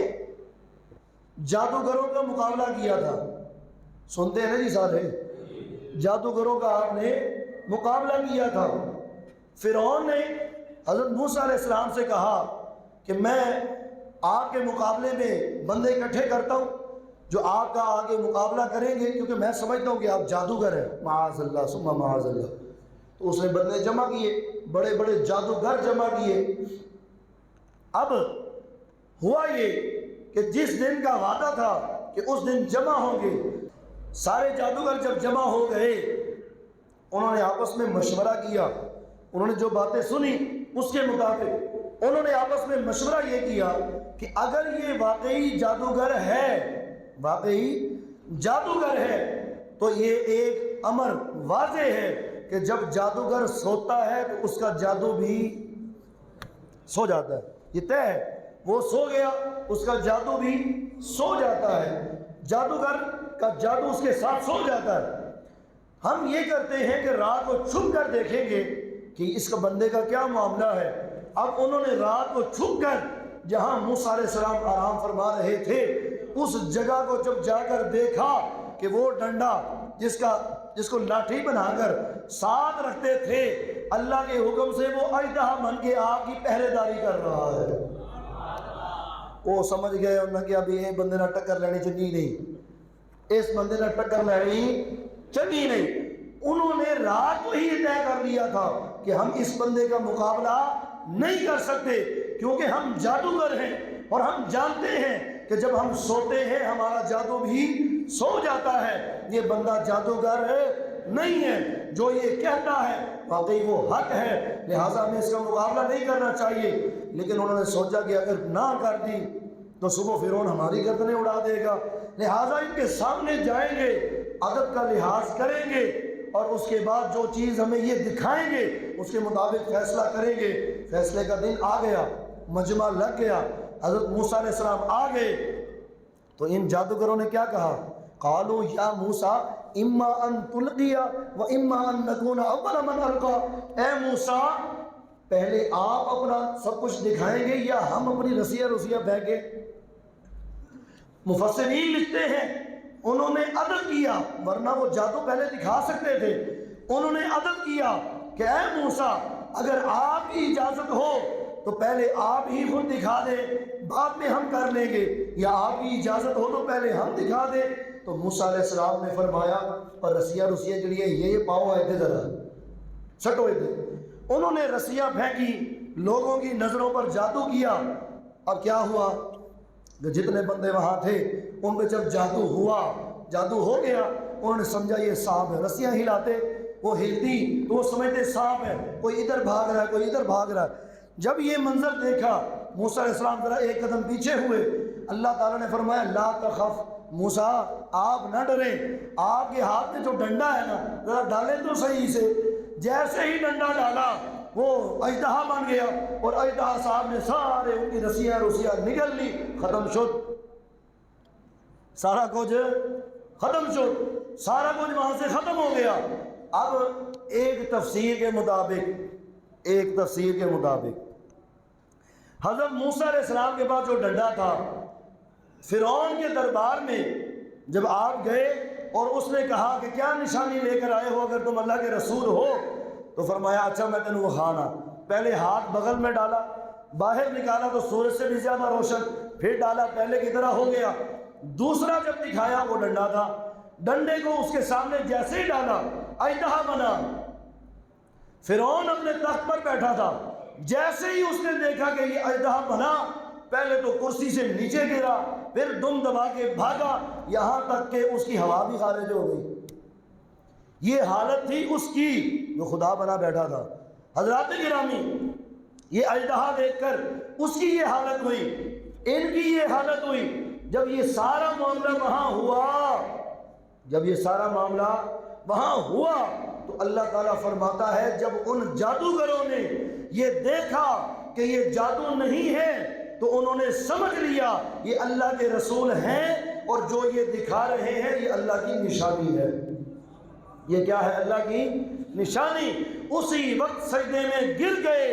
جادوگروں کا مقابلہ کیا تھا، سنتے ہیں نا جی سارے، جادوگروں کا آپ نے مقابلہ کیا تھا۔ فرعون نے حضرت موسیٰ علیہ السلام سے کہا کہ میں آپ کے مقابلے میں بندے اکٹھے کرتا ہوں جو آپ کا آگے مقابلہ کریں گے، کیونکہ میں سمجھتا ہوں کہ آپ جادوگر ہیں، معاذ اللہ ثم معاذ اللہ۔ تو اس نے بندے جمع کیے، بڑے بڑے جادوگر جمع کیے۔ اب ہوا یہ کہ جس دن کا وعدہ تھا کہ اس دن جمع ہوں گے، سارے جادوگر جب جمع ہو گئے انہوں نے آپس میں مشورہ کیا، انہوں نے جو باتیں سنی اس کے مطابق انہوں نے آپس میں مشورہ یہ کیا کہ اگر یہ واقعی جادوگر ہے، واقعی جادوگر ہے، تو یہ ایک امر واضح ہے کہ جب جادوگر سوتا ہے تو اس کا جادو بھی سو جاتا ہے، یہ طے ہے، وہ سو گیا اس کا جادو بھی سو جاتا ہے، جادوگر کا جادو اس کے ساتھ سو جاتا ہے۔ ہم یہ کرتے ہیں کہ رات کو چھپ کر دیکھیں گے کہ اس کا بندے کا کیا معاملہ ہے۔ اب انہوں نے رات کو چھپ کر جہاں موسیٰ علیہ السلام آرام فرما رہے تھے اس جگہ کو جب جا کر دیکھا کہ وہ ڈنڈا جس کو لاٹھی بنا کر ساتھ رکھتے تھے، اللہ کے حکم سے وہ اژدہا بن کے آپ کی پہرے داری کر رہا ہے۔ وہ سمجھ گئے انہوں نے کہ ابھی یہ بندے نہ ٹکر لینی چنگی نہیں، اس بندے نہ ٹکر لینی چنگی نہیں۔ انہوں نے رات کو ہی طے کر لیا تھا کہ ہم اس بندے کا مقابلہ نہیں کر سکتے، کیونکہ ہم جادوگر ہیں اور ہم جانتے ہیں کہ جب ہم سوتے ہیں ہمارا جادو بھی سو جاتا ہے، یہ بندہ جادوگر نہیں ہے، جو یہ کہتا ہے واقعی وہ حق ہے، لہٰذا ہمیں اس کا مقابلہ نہیں کرنا چاہیے۔ لیکن انہوں نے سوچا کہ اگر نہ کر دی تو صبح فرعون ہماری گردنیں اڑا دے گا، لہٰذا ان کے سامنے جائیں گے، ادب کا لحاظ کریں گے اور اس کے بعد جو چیز ہمیں یہ دکھائیں گے اس کے مطابق فیصلہ کریں گے۔ فیصلے کا دن آ گیا، مجمع لگ گیا، حضرت موسیٰ علیہ السلام آ گئے تو ان جادوگروں نے کیا کہا؟ قالوا یا موسیٰ اما ان تلقی و اما ان نکون اول من القا، اے موسیٰ پہلے آپ اپنا سب کچھ دکھائیں گے یا ہم اپنی رسیاں پھینکیں؟ مفسرین لکھتے ہیں انہوں نے عدل کیا، ورنہ وہ جادو پہلے دکھا سکتے تھے، انہوں نے عدل کیا کہ اے موسیٰ اگر آپ کی اجازت ہو تو پہلے آپ ہی خود دکھا دیں، بعد میں ہم کر لیں گے، یا آپ کی اجازت ہو تو پہلے ہم دکھا دیں۔ تو موسیٰ علیہ السلام نے فرمایا اور رسیاں کے لیے یہ پاؤ آئے تھے، ذرا چھٹو تھے، انہوں نے رسیاں پھینکی، لوگوں کی نظروں پر جادو کیا۔ اب کیا ہوا کہ جتنے بندے وہاں تھے ان پہ جب جادو ہو گیا، انہوں نے سمجھا یہ سانپ ہے، رسیاں ہلاتے وہ ہلتی تو وہ سمجھتے سانپ ہے، کوئی ادھر بھاگ رہا ہے کوئی ادھر بھاگ رہا ہے۔ جب یہ منظر دیکھا موسیٰ علیہ السلام ذرا ایک قدم پیچھے ہوئے، اللہ تعالیٰ نے فرمایا لا تخف موسیٰ، آپ نہ ڈریں، آپ کے ہاتھ میں جو ڈنڈا ہے نا ذرا ڈالیں تو صحیح سے۔ جیسے ہی ڈنڈا ڈالا وہ اژدہا بن گیا اور اژدہا صاحب نے سارے ان کی رسیاں نگل لی، ختم شد، سارا کچھ ختم شد، سارا کچھ وہاں سے ختم ہو گیا۔ اب ایک تفسیر کے مطابق حضرت موسیٰ علیہ السلام کے پاس جو ڈنڈا تھا، فرعون کے دربار میں جب آپ گئے اور اس نے کہا کہ کیا نشانی لے کر آئے ہو اگر تم اللہ کے رسول ہو، تو فرمایا اچھا میں تینوں وہانا، پہلے ہاتھ بغل میں ڈالا، باہر نکالا تو سورج سے بھی زیادہ روشن، پھر ڈالا پہلے کی طرح ہو گیا۔ دوسرا جب دکھایا وہ ڈنڈا تھا، ڈنڈے کو اس کے سامنے جیسے ہی ڈالا اژدہا بنا۔ فرعون اپنے تخت پر بیٹھا تھا، جیسے ہی اس نے دیکھا کہ یہ اژدہا بنا، پہلے تو کرسی سے نیچے گرا، پھر دم دبا کے بھاگا، یہاں تک کہ اس کی ہوا بھی خارج ہو گئی۔ یہ حالت تھی اس کی جو خدا بنا بیٹھا تھا۔ حضرات گرامی، یہ اژدہا دیکھ کر اس کی یہ حالت ہوئی، ان کی یہ حالت ہوئی۔ جب یہ سارا معاملہ وہاں ہوا تو اللہ تعالیٰ فرماتا ہے جب ان جادوگروں نے یہ دیکھا کہ یہ جادو نہیں ہے تو انہوں نے سمجھ لیا یہ اللہ کے رسول ہیں اور جو یہ دکھا رہے ہیں یہ اللہ کی نشانی ہے۔ یہ کیا ہے؟ اللہ کی نشانی۔ اسی وقت سجدے میں گر گئے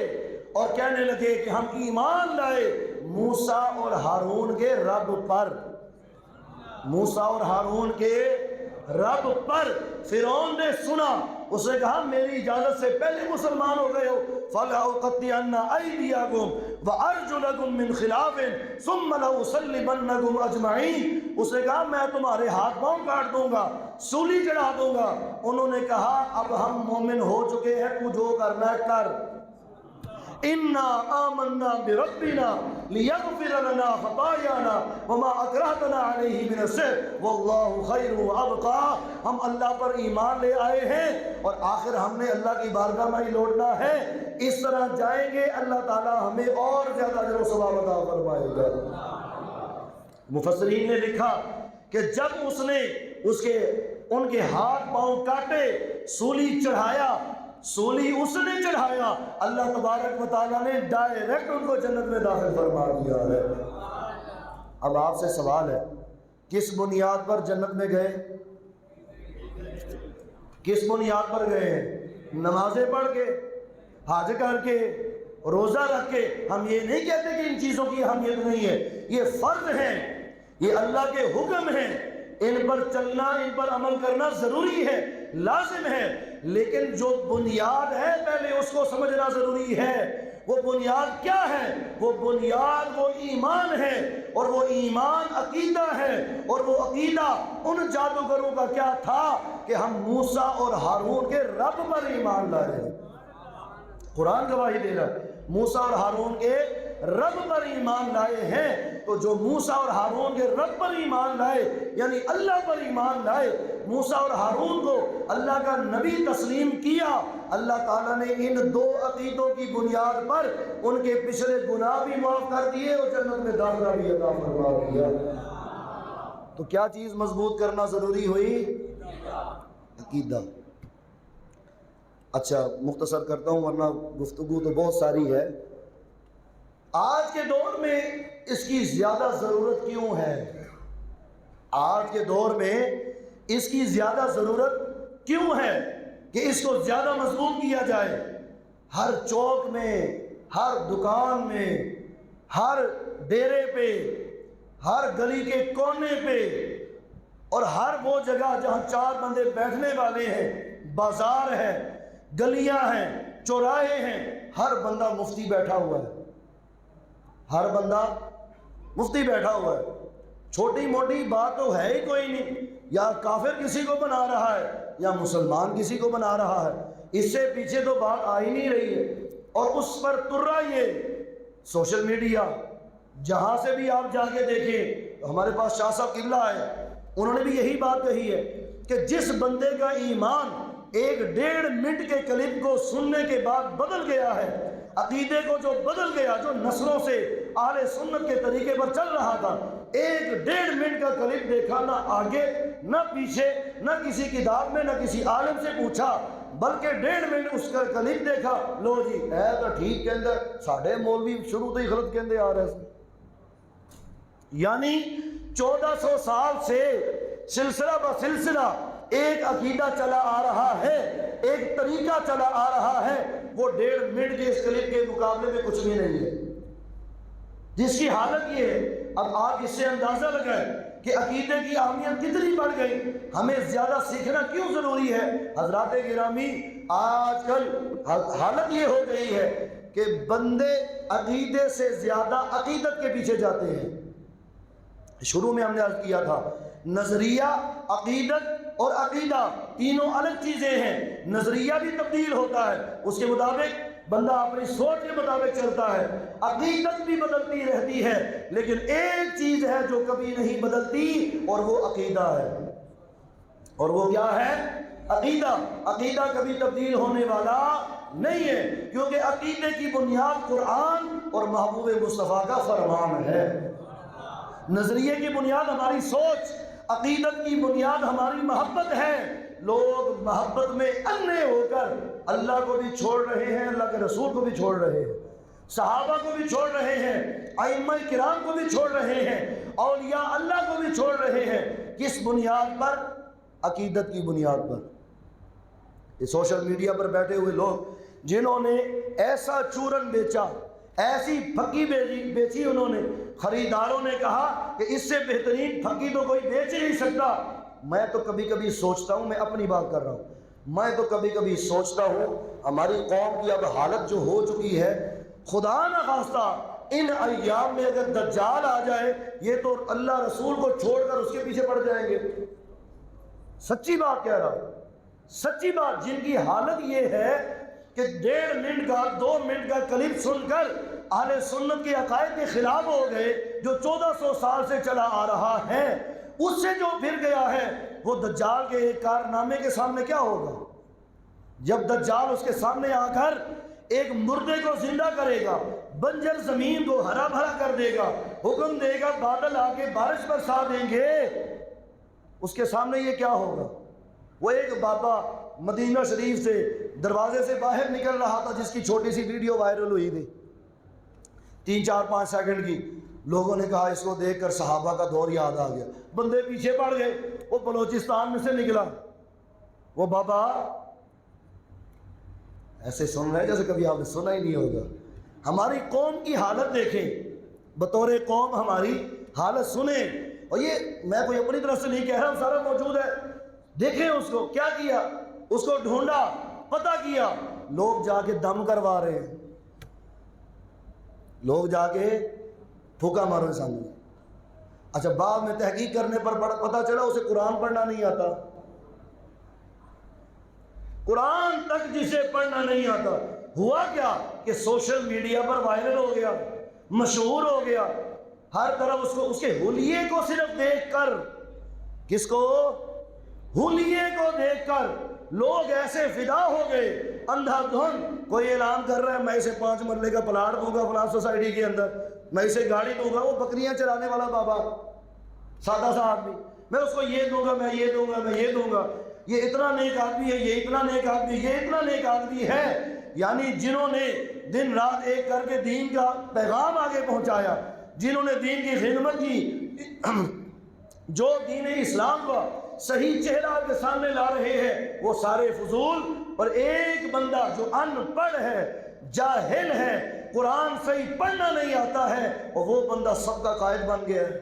اور کہنے لگے کہ ہم ایمان لائے موسیٰ اور ہارون کے رب پر، موسیٰ اور ہارون کے رب پر۔ فرعون نے سنا، اس نے کہا میری اجازت سے پہلے مسلمان ہو گئے ہو، فَلَأُقَطِّعَنَّ أَيْدِيَكُمْ وَأَرْجُلَكُمْ مِنْ خِلَافٍ ثُمَّ لَأُصَلِّبَنَّكُمْ أَجْمَعِينَ۔ اس نے کہا میں تمہارے ہاتھ پاؤں کاٹ دوں گا، سولی چڑھا دوں گا۔ انہوں نے کہا اب ہم مومن ہو چکے ہیں، تو جو کرنا ہے کر۔ انا آمنا بربنا لیغفر لنا خطایانا وما اکرہتنا علیہ من السحر واللہ خیر وابقا. ہم اللہ پر ایمان لے آئے ہیں اور آخر ہم نے اللہ کی بارگاہ میں ہی لوٹنا ہے. اس طرح جائیں گے اللہ تعالی ہمیں اور زیادہ اجر و ثواب عطا فرمائے گا. مفسرین نے لکھا کہ جب اس نے ان کے ہاتھ پاؤں کاٹے، سولی چڑھایا، سولی اس نے چڑھایا، اللہ تبارک و تعالیٰ نے ڈائریکٹ ان کو جنت میں داخل فرما دیا ہے. اب آپ سے سوال ہے، کس بنیاد پر جنت میں گئے؟ کس بنیاد پر گئے ہیں؟ نمازیں پڑھ کے، حج کر کے، روزہ رکھ کے. ہم یہ نہیں کہتے کہ ان چیزوں کی اہمیت نہیں ہے، یہ فرض ہیں، یہ اللہ کے حکم ہیں، ان پر چلنا، ان پر عمل کرنا ضروری ہے، لازم ہے. لیکن جو بنیاد ہے پہلے اس کو سمجھنا ضروری ہے. وہ بنیاد کیا ہے؟ وہ بنیاد وہ ایمان ہے، اور وہ ایمان عقیدہ ہے. اور وہ عقیدہ ان جادوگروں کا کیا تھا کہ ہم موسیٰ اور ہارون کے رب پر ایمان لائے. قرآن گواہی دے رہا ہے موسیٰ اور ہارون کے رب پر ایمان لائے ہیں. تو جو موسیٰ اور ہارون کے رب پر ایمان لائے یعنی اللہ پر ایمان لائے، موسیٰ اور ہارون کو اللہ کا نبی تسلیم کیا، اللہ تعالیٰ نے ان دو عقیدوں کی بنیاد پر ان کے پچھلے گناہ بھی معاف کر دیے اور جنت میں داخلہ بھی عطا فرما دیا. تو کیا چیز مضبوط کرنا ضروری ہوئی؟ عقیدہ. اچھا مختصر کرتا ہوں ورنہ گفتگو تو بہت ساری ہے. آج کے دور میں اس کی زیادہ ضرورت کیوں ہے؟ آج کے دور میں اس کی زیادہ ضرورت کیوں ہے کہ اس کو زیادہ مضبوط کیا جائے؟ ہر چوک میں، ہر دکان میں، ہر ڈیرے پہ، ہر گلی کے کونے پہ، اور ہر وہ جگہ جہاں چار بندے بیٹھنے والے ہیں، بازار ہے، گلیاں ہیں، چوراہے ہیں، ہر بندہ مفتی بیٹھا ہوا ہے. ہر بندہ مفتی بیٹھا ہوا ہے. چھوٹی موٹی بات تو ہے ہی کوئی نہیں، یا کافر کسی کو بنا رہا ہے یا مسلمان کسی کو بنا رہا ہے. اس سے پیچھے تو بات آ ہی نہیں رہی ہے. اور اس پر ترا یہ سوشل میڈیا، جہاں سے بھی آپ جا کے دیکھیں. ہمارے پاس شاہ صاحب قبلہ آئے، انہوں نے بھی یہی بات کہی ہے کہ جس بندے کا ایمان 1.5 منٹ کے کلپ کو سننے کے بعد بدل گیا ہے، عقیدے کو جو بدل گیا، جو نسلوں سے اہل سنت کے طریقے پر چل رہا تھا، 1.5 منٹ کا کلپ دیکھا، نہ آگے نہ پیچھے، نہ کسی کتاب میں، نہ کسی عالم سے پوچھا، بلکہ 1.5 منٹ اس کا کلپ دیکھا، لو جی ہے تو ٹھیک کے اندر ساڑھے مولوی شروع تو ہی غلط کے اندر آ رہے ہیں. یعنی 1400 سال سے سلسلہ بسلسلہ ایک عقیدہ چلا آ رہا ہے، ایک طریقہ چلا آ رہا ہے، وہ 1.5 منٹ کے اس کلپ کے مقابلے میں کچھ بھی نہیں ہے. جس کی حالت یہ ہے، اب آپ اس سے اندازہ لگائیں کہ عقیدے کی اہمیت کتنی بڑھ گئی، ہمیں زیادہ سیکھنا کیوں ضروری ہے. حضرات گرامی، آج کل حالت یہ ہو گئی ہے کہ بندے عقیدے سے زیادہ عقیدت کے پیچھے جاتے ہیں. شروع میں ہم نے عرض کیا تھا، نظریہ، عقیدت اور عقیدہ تینوں الگ چیزیں ہیں. نظریہ بھی تبدیل ہوتا ہے، اس کے مطابق بندہ اپنی سوچ کے مطابق چلتا ہے. عقیدت بھی بدلتی رہتی ہے، لیکن ایک چیز ہے جو کبھی نہیں بدلتی، اور وہ عقیدہ ہے. اور وہ کیا ہے؟ عقیدہ. عقیدہ کبھی تبدیل ہونے والا نہیں ہے، کیونکہ عقیدے کی بنیاد قرآن اور محبوب مصطفیٰ کا فرمان ہے. نظریے کی بنیاد ہماری سوچ، عقیدت کی بنیاد ہماری محبت ہے. لوگ محبت میں انے ہو کر اللہ کو بھی چھوڑ رہے ہیں، اللہ کے رسول کو بھی چھوڑ رہے ہیں، صحابہ کو بھی چھوڑ رہے ہیں، ائمہ کرام کو بھی چھوڑ رہے ہیں، اولیاء اللہ کو بھی چھوڑ رہے ہیں. کس بنیاد پر؟ عقیدت کی بنیاد پر. یہ سوشل میڈیا پر بیٹھے ہوئے لوگ جنہوں نے ایسا چورن بیچا، ایسی پھکی بیچی، انہوں نے، خریداروں نے کہا کہ اس سے بہترین پھکی تو کوئی بیچ نہیں سکتا. میں تو کبھی کبھی سوچتا ہوں، میں اپنی بات کر رہا ہوں، میں تو کبھی کبھی سوچتا ہوں ہماری قوم کی اب حالت جو ہو چکی ہے، خدا نہ خواستہ ان ایام میں اگر دجال آ جائے، یہ تو اللہ رسول کو چھوڑ کر اس کے پیچھے پڑ جائیں گے. سچی بات کہہ رہا ہوں، سچی بات. جن کی حالت یہ ہے کہ 1.5 منٹ کا 2 منٹ کا کلپ سن کر اہل سنت کے عقائد کے خلاف ہو گئے جو 1400 سال سے چلا آ رہا ہے، اس سے جو پھر گیا ہے وہ دجال کے ایک کارنامے کے سامنے کیا ہوگا؟ جب دجال اس کے سامنے آ کر ایک مردے کو زندہ کرے گا، بنجر زمین کو ہرا بھرا کر دے گا، حکم دے گا بادل آ کے بارش برسا دیں گے، اس کے سامنے یہ کیا ہوگا؟ وہ ایک بابا مدینہ شریف سے دروازے سے باہر نکل رہا تھا جس کی چھوٹی سی ویڈیو وائرل ہوئی تھی 3 4 5 سیکنڈ کی، لوگوں نے کہا اس کو دیکھ کر صحابہ کا دور یاد آ گیا، بندے پیچھے پڑ گئے، وہ بلوچستان میں سے نکلا، وہ بابا ایسے سن رہے جیسے کبھی آپ نے سنا ہی نہیں ہوگا، ہماری قوم کی حالت دیکھیں، بطور قوم ہماری حالت سنیں، اور یہ میں کوئی اپنی طرف سے نہیں کہہ رہا، سارا موجود ہے، دیکھیں اس کو کیا کیا، اس کو ڈھونڈا، پتہ کیا، لوگ جا کے دم کروا رہے ہیں، لوگ جا کے پھوکا مارو سامنے۔ اچھا بعد میں تحقیق کرنے پر پتہ چلا اسے قرآن پڑھنا نہیں آتا، قرآن تک جسے پڑھنا نہیں آتا، ہوا کیا کہ سوشل میڈیا پر وائرل ہو گیا، مشہور ہو گیا، ہر طرف اس کو اس کے حلیے کو صرف دیکھ کر، کس کو؟ حلیے کو دیکھ کر لوگ ایسے فدا ہو گئے، اندھا دھند، کوئی اعلان کر رہا ہے میں اسے 5 مرلے کا پلاٹ دوں گا فلاں سوسائٹی کے اندر، میں اسے گاڑی دوں گا، وہ بکریاں چرانے والا بابا سادہ سا آدمی، میں اس کو یہ دوں گا، میں یہ دوں گا، میں یہ دوں گا، یہ اتنا نیک آدمی ہے، یہ اتنا نیک آدمی، یہ اتنا نیک آدمی ہے، یعنی جنہوں نے دن رات ایک کر کے دین کا پیغام آگے پہنچایا، جنہوں نے دین کی خدمت کی، جو دین اسلام کا صحیح چہرہ آپ کے سامنے لا رہے ہیں، وہ سارے فضول، اور ایک بندہ جو ان پڑھ ہے، جاہل ہے، قرآن صحیح پڑھنا نہیں آتا ہے، اور وہ بندہ سب کا قائد بن گیا ہے،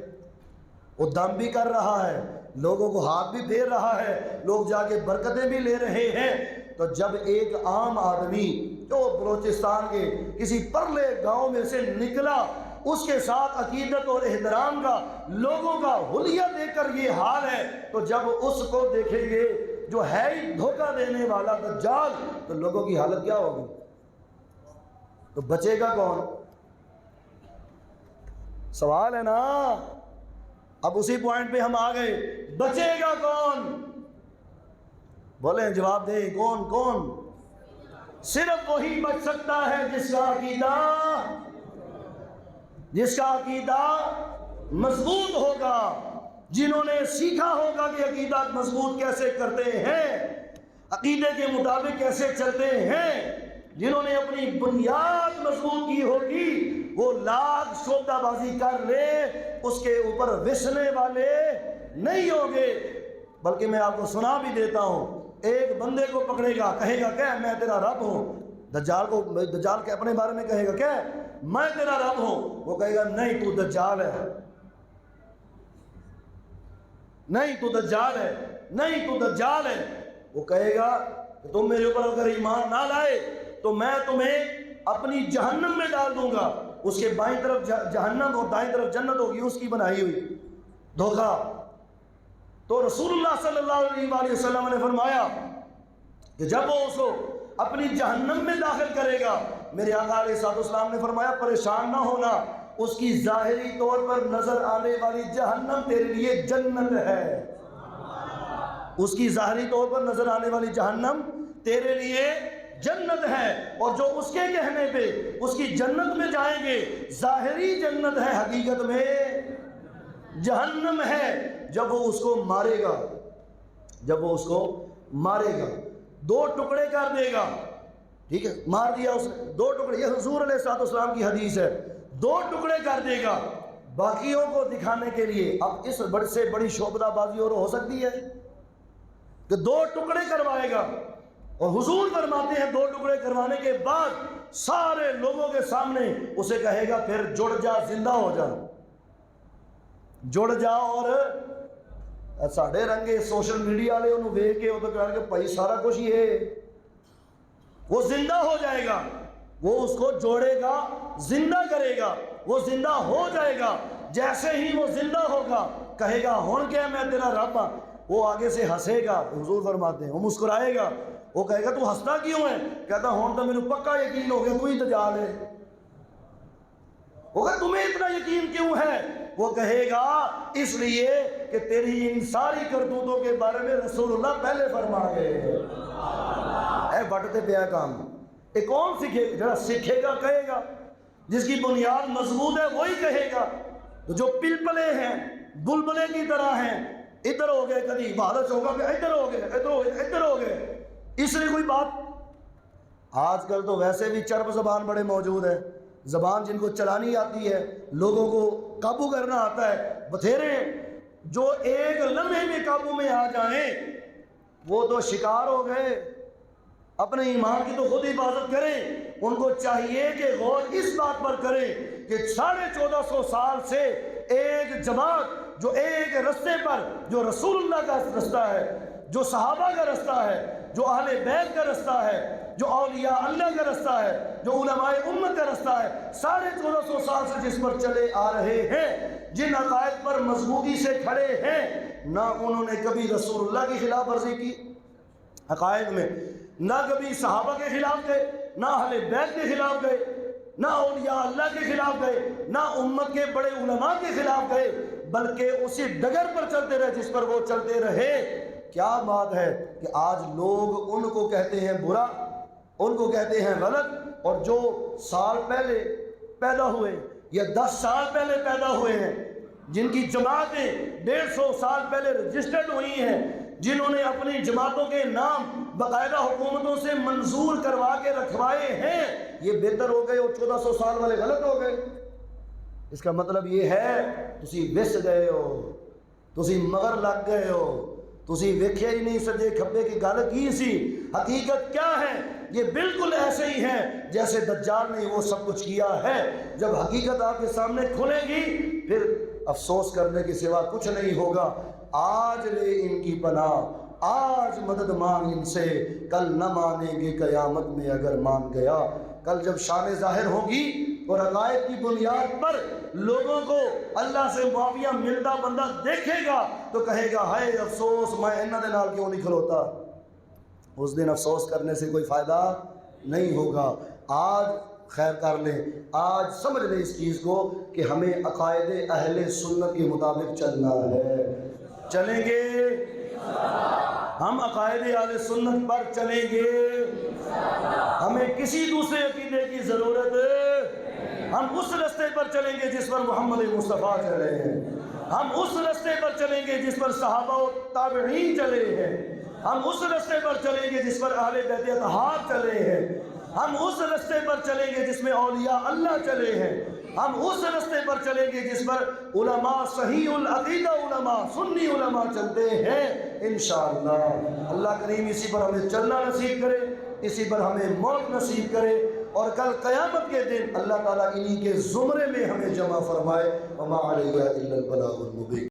وہ دم بھی کر رہا ہے، لوگوں کو ہاتھ بھی پھیر رہا ہے، لوگ جا کے برکتیں بھی لے رہے ہیں۔ تو جب ایک عام آدمی جو بلوچستان کے کسی پرلے گاؤں میں سے نکلا، اس کے ساتھ عقیدت اور احترام کا، لوگوں کا حلیہ دیکھ کر یہ حال ہے، تو جب اس کو دیکھیں گے جو ہے ہی دھوکہ دینے والا دجال، تو لوگوں کی حالت کیا ہوگی؟ تو بچے گا کون؟ سوال ہے نا، اب اسی پوائنٹ پہ ہم آ گئے، بچے گا کون؟ بولیں، جواب دیں، کون؟ صرف وہی بچ سکتا ہے جس کا عقیدہ مضبوط ہوگا، جنہوں نے سیکھا ہوگا کہ عقیدہ مضبوط کیسے کرتے ہیں، عقیدے کے مطابق کیسے چلتے ہیں، جنہوں نے اپنی بنیاد مضبوط کی ہوگی، وہ لاکھ شعبہ بازی کر لے اس کے اوپر وسنے والے نہیں ہوں گے۔ بلکہ میں آپ کو سنا بھی دیتا ہوں، ایک بندے کو پکڑے گا، کہے گا کہ میں تیرا رب ہوں، دجال کے اپنے بارے میں کہے گا کہ میں تیرا رب ہوں، وہ کہے گا نہیں تو دجال ہے، نہیں تو دجال ہے، نہیں تو دجال ہے، وہ کہے گا کہ تم میرے اوپر اگر ایمان نہ لائے تو میں تمہیں اپنی جہنم میں ڈال دوں گا، اس کے بائیں طرف جہنم اور دائیں طرف جنت ہوگی اس کی بنائی ہوئی، دھوکہ۔ تو رسول اللہ صلی اللہ علیہ وآلہ وسلم نے فرمایا کہ جب وہ اس کو اپنی جہنم میں داخل کرے گا، میرے آقا علیہ السلام نے فرمایا پریشان نہ ہونا، اس کی ظاہری طور پر نظر آنے والی جہنم تیرے لیے جنت ہے، اس کی ظاہری طور پر نظر آنے والی جہنم تیرے لیے جنت ہے، اور جو اس کے کہنے پہ اس کی جنت میں جائیں گے، ظاہری جنت ہے، حقیقت میں جہنم ہے۔ جب وہ اس کو مارے گا، جب وہ اس کو مارے گا، 2 ٹکڑے کر دے گا، ٹھیک ہے، مار دیا اس نے 2 ٹکڑے، یہ حضور علیہ السلام کی حدیث ہے، 2 ٹکڑے کر دے گا باقیوں کو دکھانے کے لیے۔ اب اس بڑے سے بڑی شعبدہ بازی اور ہو سکتی ہے کہ 2 ٹکڑے کروائے گا، اور حضور فرماتے ہیں 2 ٹکڑے کروانے کے بعد سارے لوگوں کے سامنے اسے کہے گا پھر جڑ جا، زندہ ہو جا، جڑ جا، اور ساڑھے رنگے سوشل میڈیا والے انہوں ویکھ کے ادھر کر کے بھائی سارا کچھ یہ ہے، وہ زندہ ہو جائے گا، وہ اس کو جوڑے گا، زندہ کرے گا، وہ زندہ ہو جائے گا۔ جیسے ہی وہ زندہ ہوگا کہے گا ہن کہ میں تیرا رب ہاں، وہ آگے سے ہنسے گا، حضور فرماتے ہیں وہ مسکرائے گا، وہ کہے گا تو ہنستا کیوں ہے؟ کہتا ہوں تو میرے پکا یقین ہو گیا تو ہی دجال ہے۔ وہ کہا تمہیں اتنا یقین کیوں ہے؟ وہ کہے گا اس لیے کہ تیری ان ساری کرتوتوں کے بارے میں رسول اللہ پہلے فرما گئے ہیں۔ اے بٹتے پیا کام، یہ کون سیکھے؟ جڑا سیکھے گا کہے گا، جس کی بنیاد مضبوط ہے وہی کہے گا۔ تو جو پلپلے ہیں، بلبلے کی طرح ہیں، ادھر ہو گئے کبھی بھارت ہوگا کہ ادھر ہو گئے، ادھر ہو گئے، ادھر ہو گئے، اس لیے کوئی بات۔ آج کل تو ویسے بھی چرب زبان بڑے موجود ہیں، زبان جن کو چلانی آتی ہے، لوگوں کو قابو کرنا آتا ہے، بتھیرے ہیں۔ جو ایک لمحے میں قابو میں آ جائیں وہ تو شکار ہو گئے۔ اپنے ایمان کی تو خود حفاظت کریں۔ ان کو چاہیے کہ غور اس بات پر کریں کہ 1450 سال سے ایک جماعت جو ایک رستے پر، جو رسول اللہ کا رستہ ہے، جو صحابہ کا رستہ ہے، جو اہل بیت کا رستہ ہے، جو اولیاء اللہ کا رستہ ہے، جو علماء امت کا رستہ ہے، 1450 سال سے جس پر چلے آ رہے ہیں، جن عقائد پر مضبوطی سے کھڑے ہیں، نہ انہوں نے کبھی رسول اللہ کی خلاف ورزی کی عقائد میں، نہ کبھی صحابہ کے خلاف گئے، نہ اہل بیت کے خلاف گئے، نہ اولیاء اللہ کے خلاف گئے، نہ امت کے بڑے علماء کے خلاف گئے، بلکہ اسی ڈگر پر چلتے رہے جس پر وہ چلتے رہے۔ کیا بات ہے کہ آج لوگ ان کو کہتے ہیں برا، ان کو کہتے ہیں غلط، اور جو سال پہلے پیدا ہوئے یا 10 سال پہلے پیدا ہوئے ہیں، جن کی جماعتیں 150 سال پہلے رجسٹرڈ ہوئی ہیں، جنہوں نے اپنی جماعتوں کے نام باقاعدہ حکومتوں سے منظور کروا کے رکھوائے ہیں، یہ بہتر ہو گئے اور 1400 سال والے غلط ہو گئے۔ اس کا مطلب یہ ہے تسی وس گئے ہو، تسی مگر لگ گئے ہو، تسی ویکھیا ہی نہیں سجے کھبے کی گل کی سی۔ حقیقت کیا ہے؟ یہ بالکل ایسے ہی ہے جیسے دجال نے وہ سب کچھ کیا ہے۔ جب حقیقت آپ کے سامنے کھلے گی پھر افسوس کرنے کے سوا کچھ نہیں ہوگا۔ آج لے ان کی پناہ، آج مدد مانگ ان سے، کل نہ مانیں گے قیامت میں اگر مان گیا۔ کل جب شان ظاہر ہوگی اور عقائد کی بنیاد پر لوگوں کو اللہ سے معافیہ ملتا بندہ دیکھے گا تو کہے گا ہائے افسوس میں انہاں دے نال کیوں نہیں کھلوتا۔ اس دن افسوس کرنے سے کوئی فائدہ نہیں ہوگا۔ آج خیر کر لیں، آج سمجھ لیں اس چیز کو کہ ہمیں عقائد اہل سنت کے مطابق چلنا ہے۔ چلیں گے ہم عقائد اہل سنت پر چلیں گے، ہمیں کسی دوسرے عقیدے کی ضرورت، ہم اس رستے پر چلیں گے جس پر محمد مصطفیٰ چلے ہیں، ہم اس رستے پر چلیں گے جس پر صحابہ و تابعین چلے ہیں، ہم اس رستے پر چلیں گے جس پر اہل بیت اطہار چلے ہیں، ہم اس رستے پر چلیں گے جس میں اولیاء اللہ چلے ہیں، ہم اس رستے پر چلیں گے جس پر علماء صحیح العقیدہ علماء سنی علماء چلتے ہیں انشاءاللہ۔ اللہ کریم اسی پر ہمیں چلنا نصیب کرے، اسی پر ہمیں موت نصیب کرے، اور کل قیامت کے دن اللہ تعالیٰ انہی کے زمرے میں ہمیں جمع فرمائے۔ وما علینا الا البلاغ المبین۔